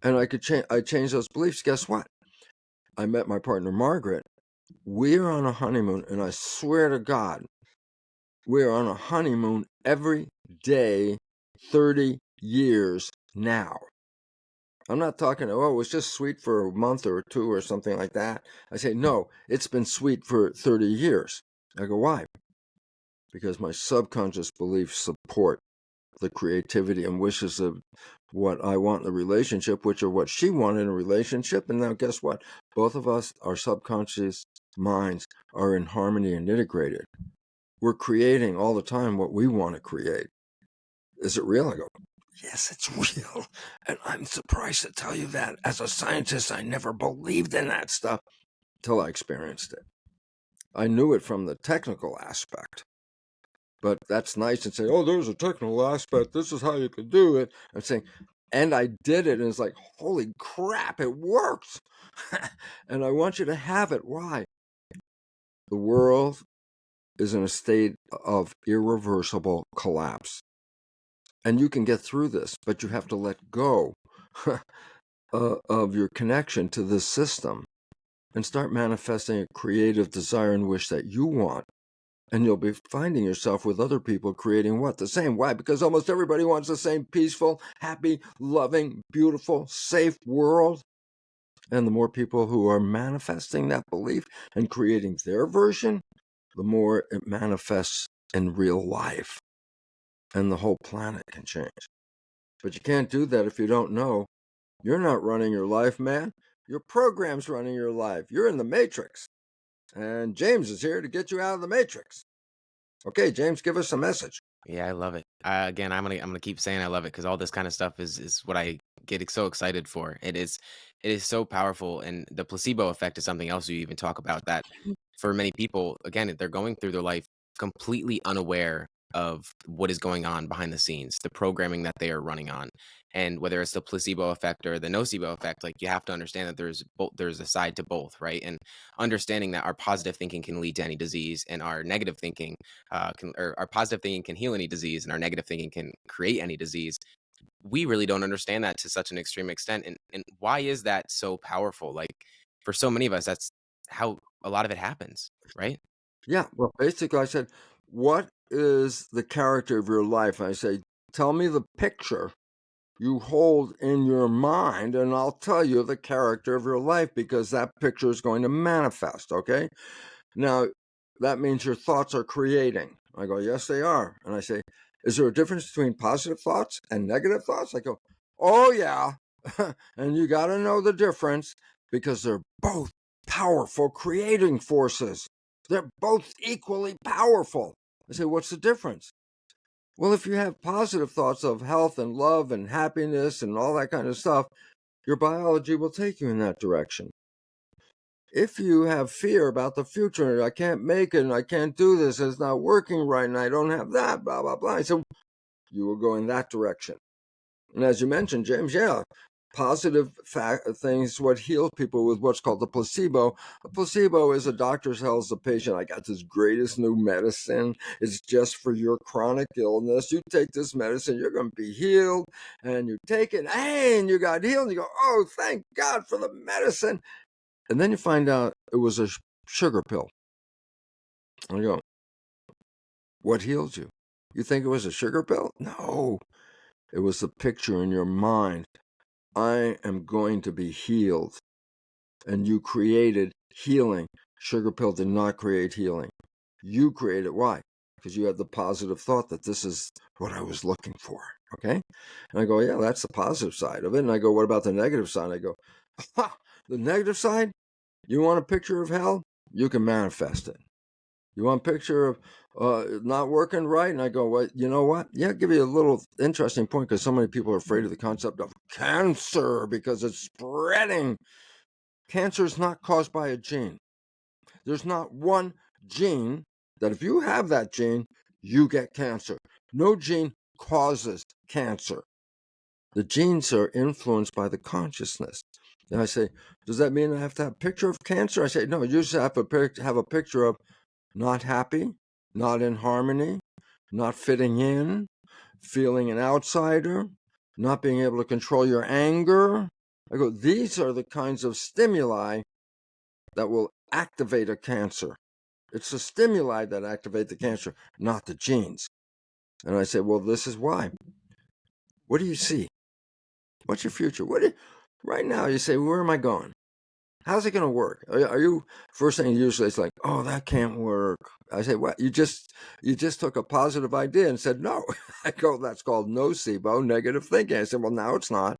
And I changed those beliefs. Guess what? I met my partner, Margaret. We're on a honeymoon, and I swear to God, we're on a honeymoon every day, 30 years now. I'm not talking, it was just sweet for a month or two or something like that. I say, no, it's been sweet for 30 years. I go, why? Because my subconscious beliefs support the creativity and wishes of what I want in a relationship, which are what she wanted in a relationship. And now guess what? Both of us, our subconscious minds are in harmony and integrated. We're creating all the time what we want to create. Is it real? I go, yes, it's real. And I'm surprised to tell you that as a scientist, I never believed in that stuff till I experienced it. I knew it from the technical aspect. But that's nice and say, oh, there's a technical aspect. This is how you could do it. I'm saying, and I did it. And it's like, holy crap, it works. And I want you to have it. Why? The world is in a state of irreversible collapse. And you can get through this, but you have to let go of your connection to this system and start manifesting a creative desire and wish that you want. And you'll be finding yourself with other people creating what? The same. Why? Because almost everybody wants the same peaceful, happy, loving, beautiful, safe world. And the more people who are manifesting that belief and creating their version, the more it manifests in real life. And the whole planet can change. But you can't do that if you don't know. You're not running your life, man. Your program's running your life. You're in the matrix. And James is here to get you out of the matrix. Okay, James, give us a message. Yeah, I love it. Again, I'm gonna keep saying I love it because all this kind of stuff is what I get so excited for. It is so powerful, and the placebo effect is something else you even talk about. That for many people, again, they're going through their life completely unaware of what is going on behind the scenes, the programming that they are running on, and whether it's the placebo effect or the nocebo effect. Like you have to understand that there's a side to both, right? And understanding that our positive thinking can lead to any disease, and our negative thinking or our positive thinking can heal any disease and our negative thinking can create any disease. We really don't understand that to such an extreme extent. And why is that so powerful? Like for so many of us, that's how a lot of it happens, right? Yeah, well, basically, I said, what is the character of your life? I say, tell me the picture you hold in your mind, and I'll tell you the character of your life because that picture is going to manifest, okay? Now, that means your thoughts are creating. I go, yes, they are. And I say, is there a difference between positive thoughts and negative thoughts? I go, oh, yeah. And you got to know the difference because they're both powerful creating forces. They're both equally powerful. I say, what's the difference? Well, if you have positive thoughts of health and love and happiness and all that kind of stuff, your biology will take you in that direction. If you have fear about the future, I can't make it, and I can't do this, it's not working right, and I don't have that, blah, blah, blah. So you will go in that direction. And as you mentioned, James, yeah, positive things, what heals people with what's called the placebo. A placebo is a doctor tells the patient, I got this greatest new medicine. It's just for your chronic illness. You take this medicine, you're going to be healed. And you take it, and you got healed. And you go, oh, thank God for the medicine. And then you find out it was a sugar pill. And you go, what healed you? You think it was a sugar pill? No, it was the picture in your mind. I am going to be healed. And you created healing. Sugar pill did not create healing. You created. Why? Because you had the positive thought that this is what I was looking for. Okay? And I go, yeah, that's the positive side of it. And I go, what about the negative side? I go, ha, the negative side? You want a picture of hell? You can manifest it. You want a picture of not working right? And I go, well, you know what? Yeah, I'll give you a little interesting point because so many people are afraid of the concept of cancer because it's spreading. Cancer is not caused by a gene. There's not one gene that if you have that gene, you get cancer. No gene causes cancer. The genes are influenced by the consciousness. And I say, does that mean I have to have a picture of cancer? I say, no, you just have a picture of not happy, not in harmony, not fitting in, feeling an outsider, not being able to control your anger. I go, these are the kinds of stimuli that will activate a cancer. It's the stimuli that activate the cancer, not the genes. And I say, well, this is why. What do you see? What's your future? Right now, you say, where am I going? How's it going to work? Are you first thing usually it's like, oh, that can't work. I say, what? You just took a positive idea and said no. I go, that's called nocebo, negative thinking. I said, well, now it's not.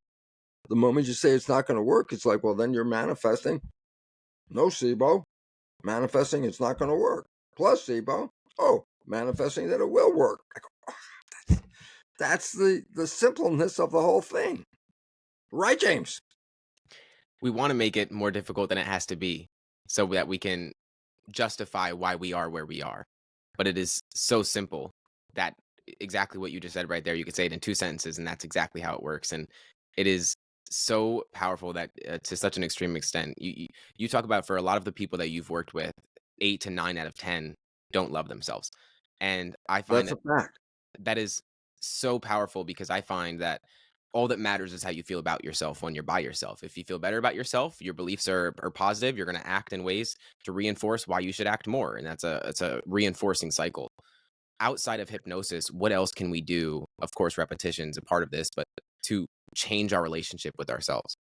The moment you say it's not going to work, it's like, well, then you're manifesting nocebo, manifesting it's not going to work. Placebo, oh, manifesting that it will work. I go, oh, that's the simpleness of the whole thing, right, James? We want to make it more difficult than it has to be so that we can justify why we are where we are. But it is so simple that exactly what you just said right there, you could say it in two sentences, and that's exactly how it works. And it is so powerful that to such an extreme extent, you talk about for a lot of the people that you've worked with, 8 to 9 out of 10 don't love themselves. And I find That's that a fact. that is so powerful because I find that all that matters is how you feel about yourself when you're by yourself. If you feel better about yourself, your beliefs are positive, you're going to act in ways to reinforce why you should act more. And it's a reinforcing cycle. Outside of hypnosis, what else can we do? Of course, repetition is a part of this, but to change our relationship with ourselves.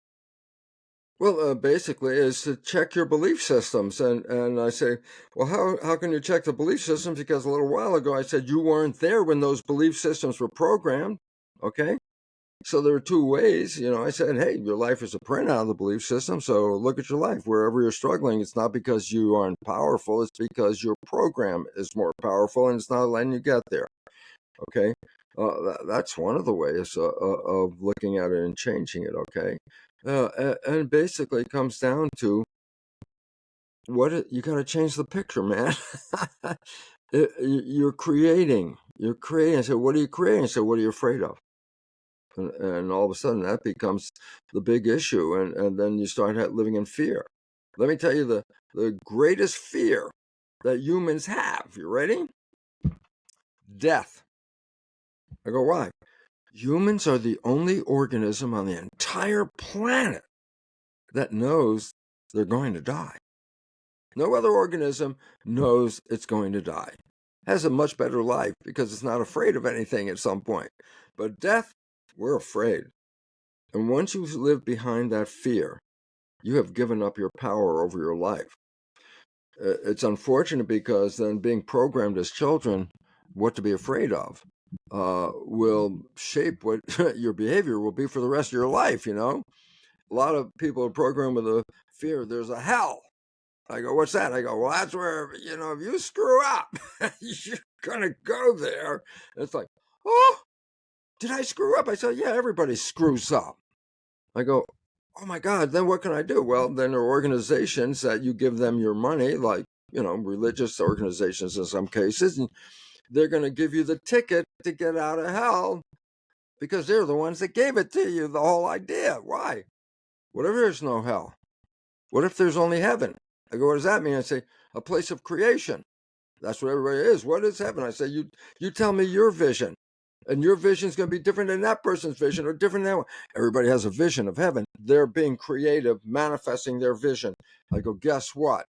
Well, basically, is to check your belief systems. And I say, well, how can you check the belief systems? Because a little while ago, I said you weren't there when those belief systems were programmed. Okay. So there are two ways. I said, hey, your life is a printout of the belief system. So look at your life. Wherever you're struggling, it's not because you aren't powerful. It's because your program is more powerful and it's not letting you get there. Okay. That's one of the ways of looking at it and changing it. Okay. And basically it comes down to you got to change the picture, man. You're creating. I said, what are you creating? I said, what are you afraid of? And all of a sudden that becomes the big issue. And then you start living in fear. Let me tell you the greatest fear that humans have. You ready? Death. I go, why? Humans are the only organism on the entire planet that knows they're going to die. No other organism knows it's going to die. Has a much better life because it's not afraid of anything at some point. But death, we're afraid. And once you live behind that fear, you have given up your power over your life. It's unfortunate because then being programmed as children, what to be afraid of, will shape what your behavior will be for the rest of your life, A lot of people are programmed with a fear there's a hell. I go, what's that? I go, well, that's where, if you screw up, you're going to go there. And it's like, oh, did I screw up? I said, yeah, everybody screws up. I go, oh my God, then what can I do? Well, then there are organizations that you give them your money, like, religious organizations in some cases, and they're going to give you the ticket to get out of hell because they're the ones that gave it to you, the whole idea. Why? What if there's no hell? What if there's only heaven? I go, what does that mean? I say, a place of creation. That's what everybody is. What is heaven? I say, you tell me your vision. And your vision is going to be different than that person's vision or different than everybody has a vision of heaven. They're being creative, manifesting their vision. I go, guess what?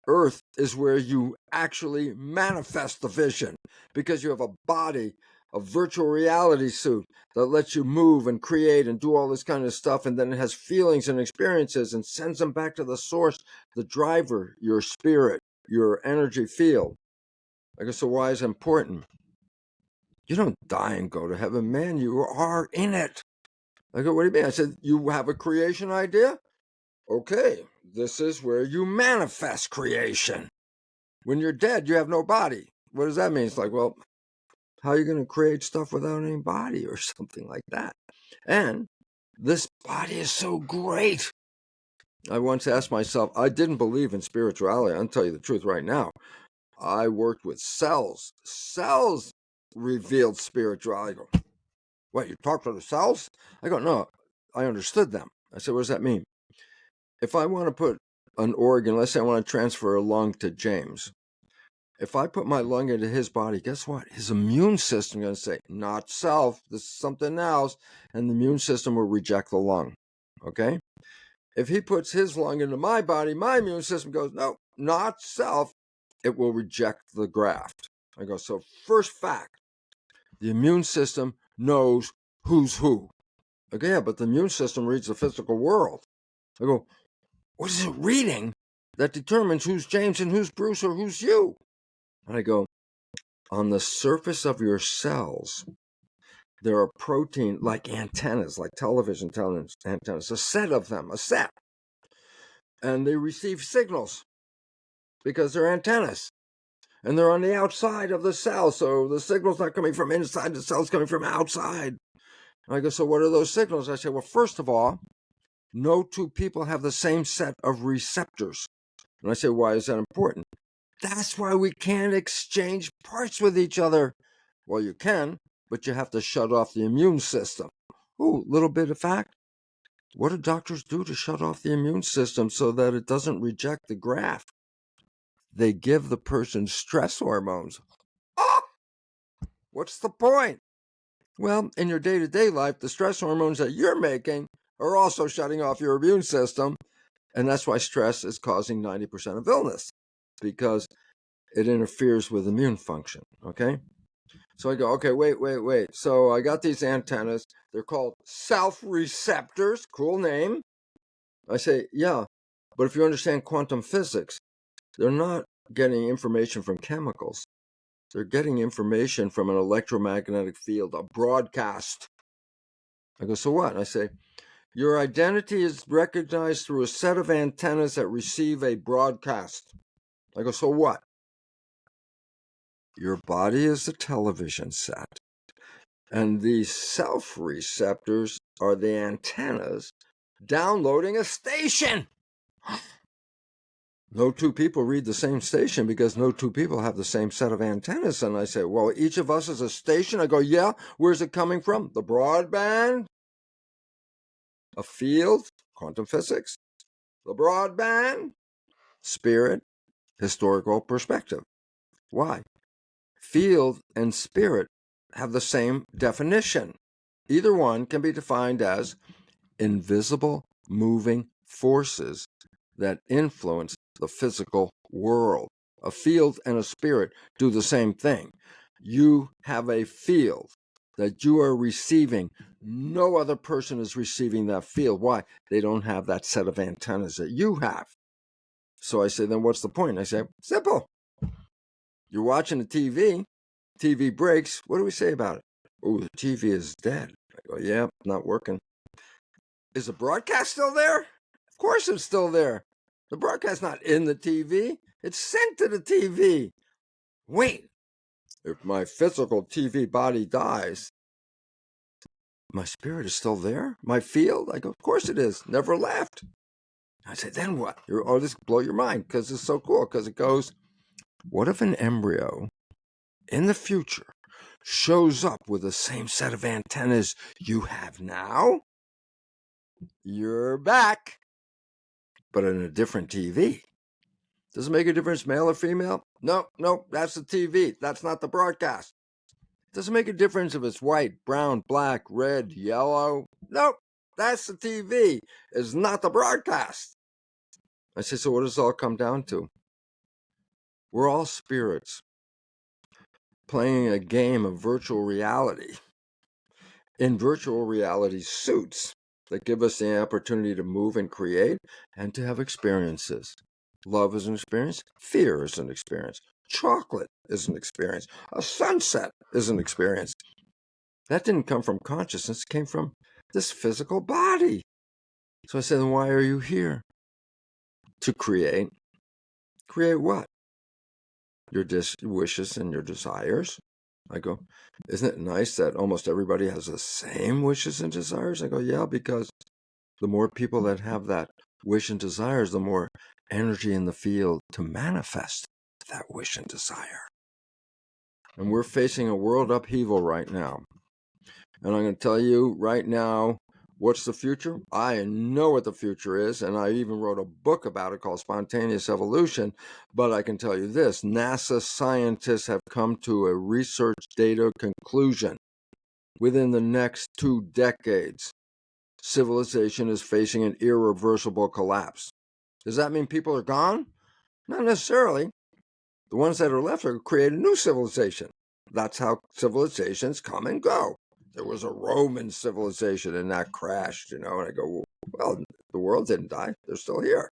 Earth is where you actually manifest the vision because you have a body, a virtual reality suit that lets you move and create and do all this kind of stuff. And then it has feelings and experiences and sends them back to the source, the driver, your spirit, your energy field. I go, so why is it important? You don't die and go to heaven, man. You are in it. I go, what do you mean? I said, you have a creation idea? Okay, this is where you manifest creation. When you're dead, you have no body. What does that mean? It's like, well, how are you going to create stuff without any body or something like that? And this body is so great. I once asked myself, I didn't believe in spirituality. I'll tell you the truth right now. I worked with cells. Cells revealed spirituality. I go, what, you talk to the cells? I go, no, I understood them. I said, what does that mean? If I want to put an organ, let's say I want to transfer a lung to James. If I put my lung into his body, guess what? His immune system is going to say, not self, this is something else. And the immune system will reject the lung. Okay? If he puts his lung into my body, my immune system goes, no, not self. It will reject the graft. I go, so first fact, the immune system knows who's who. Okay, yeah, but the immune system reads the physical world. I go, what is it reading that determines who's James and who's Bruce or who's you? And I go, on the surface of your cells, there are protein like antennas, like television antennas, a set of them, a set. And they receive signals because they're antennas. And they're on the outside of the cell, so the signal's not coming from inside the cell, it's coming from outside. And I go, so what are those signals? I say, well, first of all, no two people have the same set of receptors. And I say, why is that important? That's why we can't exchange parts with each other. Well, you can, but you have to shut off the immune system. Ooh, little bit of fact. What do doctors do to shut off the immune system so that it doesn't reject the graft? They give the person stress hormones. Oh, what's the point? Well, in your day-to-day life, the stress hormones that you're making are also shutting off your immune system. And that's why stress is causing 90% of illness, because it interferes with immune function, okay? So I go, okay, wait. So I got these antennas. They're called self-receptors. Cool name. I say, yeah, but if you understand quantum physics, they're not getting information from chemicals. They're getting information from an electromagnetic field, a broadcast. I go, so what? I say, your identity is recognized through a set of antennas that receive a broadcast. I go, so what? Your body is a television set, and these self-receptors are the antennas downloading a station. No two people read the same station because no two people have the same set of antennas. And I say, well, each of us is a station. I go, yeah, where's it coming from? The broadband? A field? Quantum physics? The broadband? Spirit? Historical perspective. Why? Field and spirit have the same definition. Either one can be defined as invisible moving forces that influence the physical world. A field and a spirit do the same thing. You have a field that you are receiving. No other person is receiving that field. Why? They don't have that set of antennas that you have. So I say, then what's the point? I say, simple. You're watching the TV. TV breaks. What do we say about it? Oh, the TV is dead. I go, yeah, not working. Is the broadcast still there? Of course it's still there. The broadcast's not in the TV. It's sent to the TV. Wait, if my physical TV body dies, my spirit is still there? My field? I go, of course it is. Never left. I said, then what? Oh, this blow your mind because it's so cool. Because it goes, what if an embryo in the future shows up with the same set of antennas you have now? You're back, but in a different TV. Does it make a difference, male or female? No, that's the TV. That's not the broadcast. Does it make a difference if it's white, brown, black, red, yellow? Nope, that's the TV. It's not the broadcast. I say, so what does it all come down to? We're all spirits playing a game of virtual reality in virtual reality suits that give us the opportunity to move and create and to have experiences. Love is an experience. Fear is an experience. Chocolate is an experience. A sunset is an experience. That didn't come from consciousness. It came from this physical body. So I said, then why are you here? To create. Create what? Your wishes and your desires. I go, isn't it nice that almost everybody has the same wishes and desires? I go, yeah, because the more people that have that wish and desires, the more energy in the field to manifest that wish and desire. And we're facing a world upheaval right now. And I'm going to tell you right now, what's the future? I know what the future is, and I even wrote a book about it called Spontaneous Evolution. But I can tell you this, NASA scientists have come to a research data conclusion. Within the next 2 decades, civilization is facing an irreversible collapse. Does that mean people are gone? Not necessarily. The ones that are left are create a new civilization. That's how civilizations come and go. There was a Roman civilization and that crashed, and I go, well, the world didn't die. They're still here.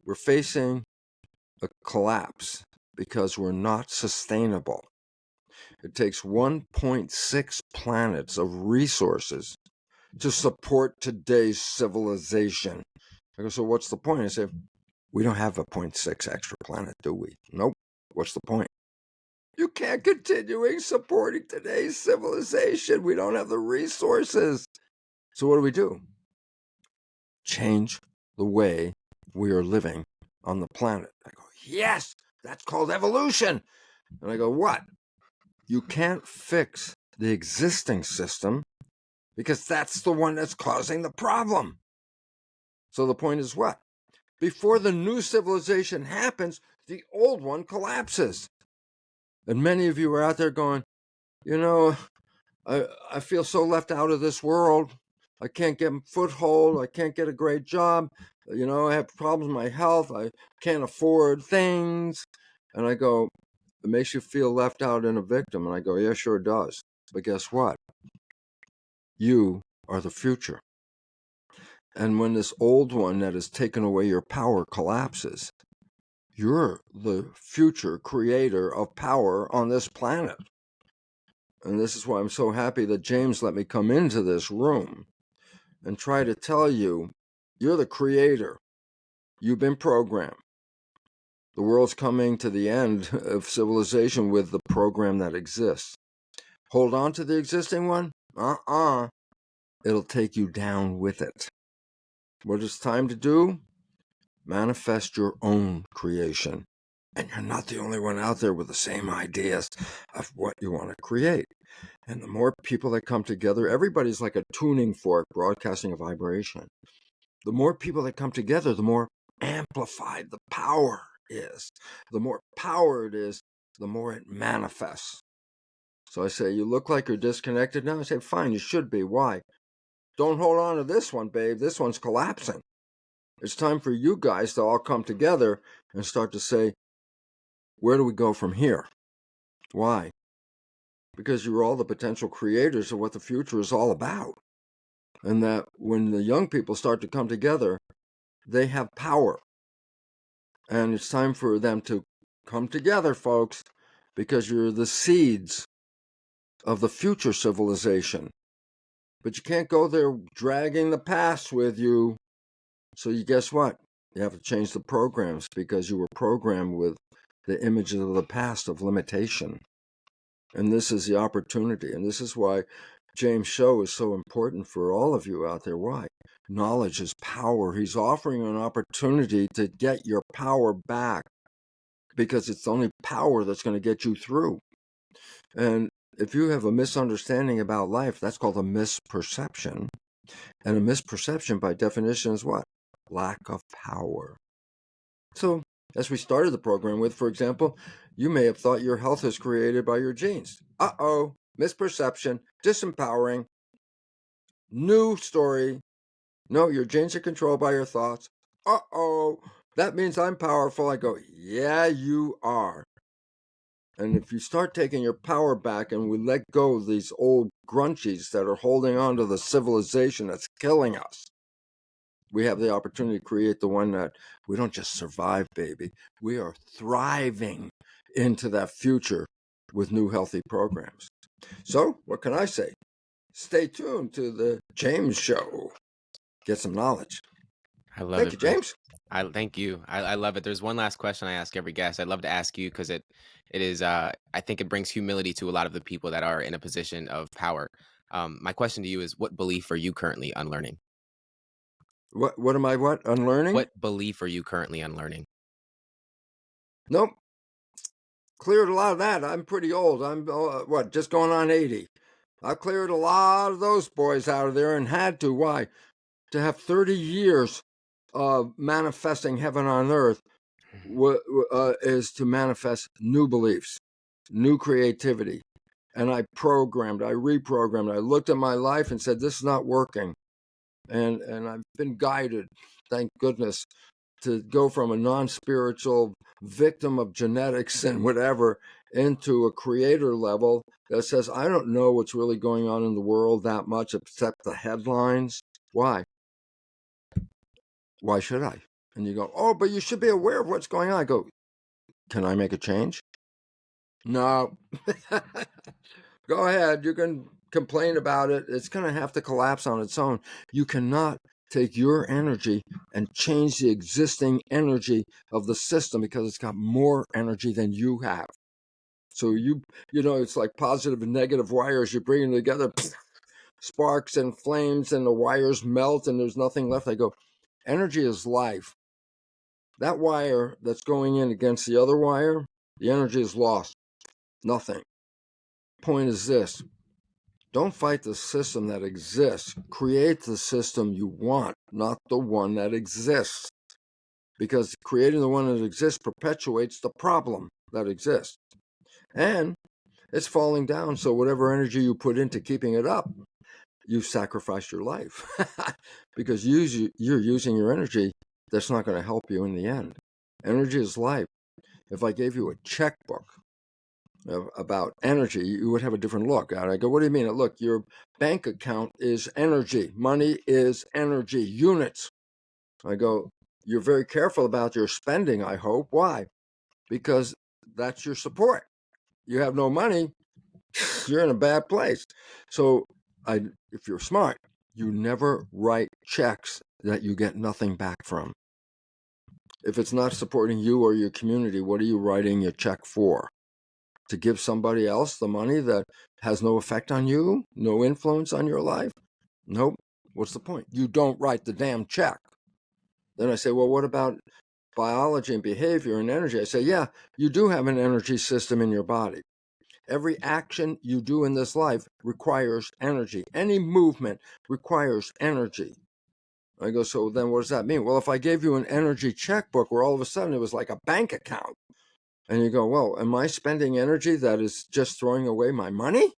We're facing a collapse because we're not sustainable. It takes 1.6 planets of resources to support today's civilization. I go, so what's the point? I say, we don't have a 0.6 extra planet, do we? Nope. What's the point? You can't continue supporting today's civilization. We don't have the resources. So what do? Change the way we are living on the planet. I go, yes, that's called evolution. And I go, what? You can't fix the existing system because that's the one that's causing the problem. So the point is what? Before the new civilization happens, the old one collapses. And many of you are out there going, I feel so left out of this world. I can't get a foothold. I can't get a great job. I have problems with my health. I can't afford things. And I go, it makes you feel left out and a victim. And I go, yeah, sure does. But guess what? You are the future. And when this old one that has taken away your power collapses, you're the future creator of power on this planet. And this is why I'm so happy that James let me come into this room and try to tell you, you're the creator. You've been programmed. The world's coming to the end of civilization with the program that exists. Hold on to the existing one? It'll take you down with it. What it's time to do? Manifest your own creation. And you're not the only one out there with the same ideas of what you want to create. And the more people that come together, everybody's like a tuning fork broadcasting a vibration. The more people that come together, the more amplified the power is. The more power it is, the more it manifests. So I say, you look like you're disconnected now. I say, fine, you should be. Why? Don't hold on to this one, babe. This one's collapsing. It's time for you guys to all come together and start to say, where do we go from here? Why? Because you're all the potential creators of what the future is all about. And that when the young people start to come together, they have power. And it's time for them to come together, folks, because you're the seeds of the future civilization. But you can't go there dragging the past with you. So you guess what? You have to change the programs because you were programmed with the images of the past of limitation. And this is the opportunity. And this is why James' show is so important for all of you out there. Why? Knowledge is power. He's offering an opportunity to get your power back because it's the only power that's going to get you through. And if you have a misunderstanding about life, that's called a misperception. And a misperception, by definition, is what? Lack of power. So, as we started the program with, for example, you may have thought your health is created by your genes. Misperception, disempowering, new story. No, your genes are controlled by your thoughts. That means I'm powerful. I go, yeah, you are. And if you start taking your power back and we let go of these old grunchies that are holding on to the civilization that's killing us, we have the opportunity to create the one that we don't just survive, baby. We are thriving into that future with new healthy programs. So what can I say? Stay tuned to the James Show. Get some knowledge. I love Thank it, you, Bruce. James. Thank you. I love it. There's one last question I ask every guest. I'd love to ask you because it is I think it brings humility to a lot of the people that are in a position of power. My question to you is, what belief are you currently unlearning? What am I unlearning? What belief are you currently unlearning? Nope. Cleared a lot of that. I'm pretty old. I'm just going on 80. I've cleared a lot of those boys out of there and had to. Why? To have 30 years of manifesting heaven on earth is to manifest new beliefs, new creativity. And I reprogrammed. I looked at my life and said, this is not working. And I've been guided, thank goodness, to go from a non-spiritual victim of genetics and whatever into a creator level that says, I don't know what's really going on in the world that much except the headlines. Why? Why should I? And you go, but you should be aware of what's going on. I go, can I make a change? No. Go ahead. You can complain about it. It's going to have to collapse on its own. You cannot take your energy and change the existing energy of the system because it's got more energy than you have. So it's like positive and negative wires. You bring them together, sparks and flames, and the wires melt and there's nothing left. I go, energy is life. That wire that's going in against the other wire, the energy is lost. Nothing. Point is this. Don't fight the system that exists. Create the system you want, not the one that exists. Because creating the one that exists perpetuates the problem that exists. And It's falling down. So whatever energy you put into keeping it up, you've sacrificed your life because you're using your energy that's not going to help you in the end. Energy is life. If I gave you a checkbook about energy, you would have a different look. And I go, what do you mean? Look, your bank account is energy. Money is energy, units. I go, you're very careful about your spending, I hope. Why? Because that's your support. You have no money, you're in a bad place. So if you're smart, you never write checks that you get nothing back from. If it's not supporting you or your community, what are you writing your check for? To give somebody else the money that has no effect on you, no influence on your life? Nope. What's the point? You don't write the damn check. Then I say, well, what about biology and behavior and energy? I say, yeah, you do have an energy system in your body. Every action you do in this life requires energy. Any movement requires energy. I go, so then what does that mean? Well, if I gave you an energy checkbook where all of a sudden it was like a bank account, and you go, well, am I spending energy that is just throwing away my money?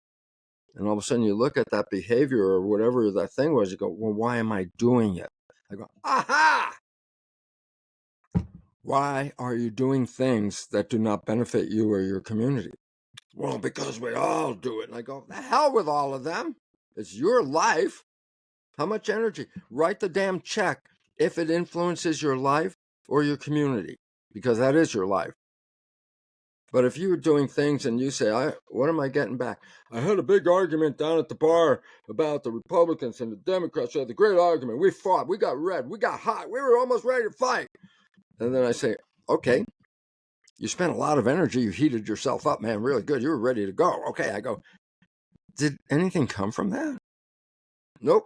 And all of a sudden you look at that behavior or whatever that thing was, you go, well, why am I doing it? I go, aha! Why are you doing things that do not benefit you or your community? Well, because we all do it. And I go, the hell with all of them. It's your life. How much energy? Write the damn check if it influences your life or your community, because that is your life. But if you're doing things and you say, what am I getting back? I had a big argument down at the bar about the Republicans and the Democrats. We had a great argument. We fought. We got red. We got hot. We were almost ready to fight. And then I say, okay, you spent a lot of energy. You heated yourself up, man, really good. You were ready to go. Okay, I go, did anything come from that? Nope.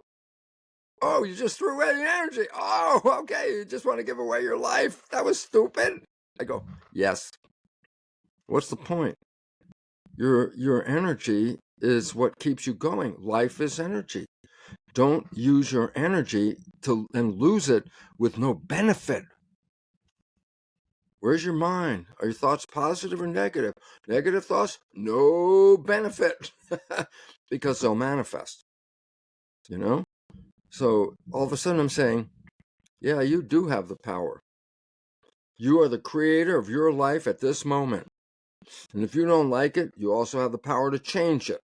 Oh, you just threw away the energy. Oh, okay. You just want to give away your life. That was stupid. I go, yes. What's the point? Your energy is what keeps you going. Life is energy. Don't use your energy and lose it with no benefit. Where's your mind? Are your thoughts positive or negative? Negative thoughts, no benefit because they'll manifest, you know? So all of a sudden I'm saying, yeah, you do have the power. You are the creator of your life at this moment. And if you don't like it, you also have the power to change it.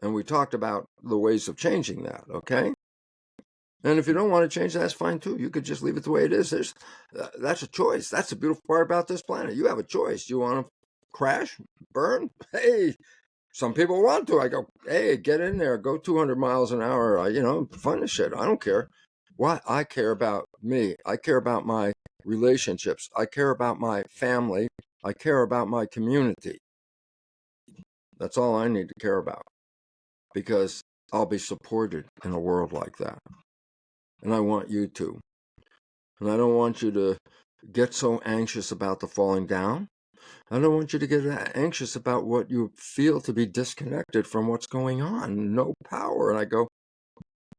And we talked about the ways of changing that, okay? And if you don't want to change, that's fine too. You could just leave it the way it is. That's a choice. That's the beautiful part about this planet. You have a choice. Do you want to crash, burn? Hey, some people want to. I go, hey, get in there. Go 200 miles an hour. Fun as shit. I don't care. Why? I care about me. I care about my relationships. I care about my family. I care about my community. That's all I need to care about, because I'll be supported in a world like that. And I want you to. And I don't want you to get so anxious about the falling down. I don't want you to get anxious about what you feel to be disconnected from what's going on. No power. And I go,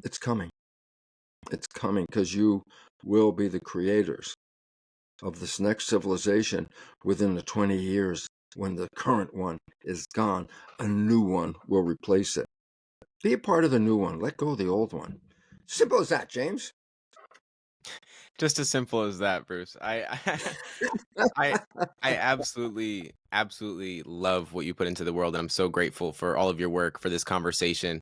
it's coming. It's coming, because you will be the creators of this next civilization within the 20 years. When the current one is gone, a new one will replace it. Be a part of the new one. Let go of the old one. Simple as that, James. Just as simple as that, Bruce. I absolutely love what you put into the world, and I'm so grateful for all of your work, for this conversation.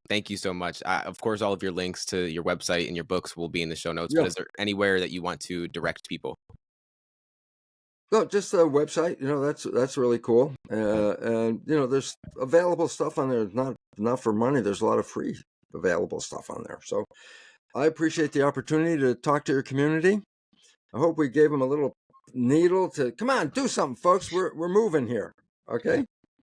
Thank you so much. Of course, all of your links to your website and your books will be in the show notes. Yeah. But is there anywhere that you want to direct people? No, just the website. That's really cool. And there's available stuff on there. Not for money. There's a lot of free available stuff on there. So I appreciate the opportunity to talk to your community. I hope we gave them a little needle to come on, do something, folks. We're moving here. Okay.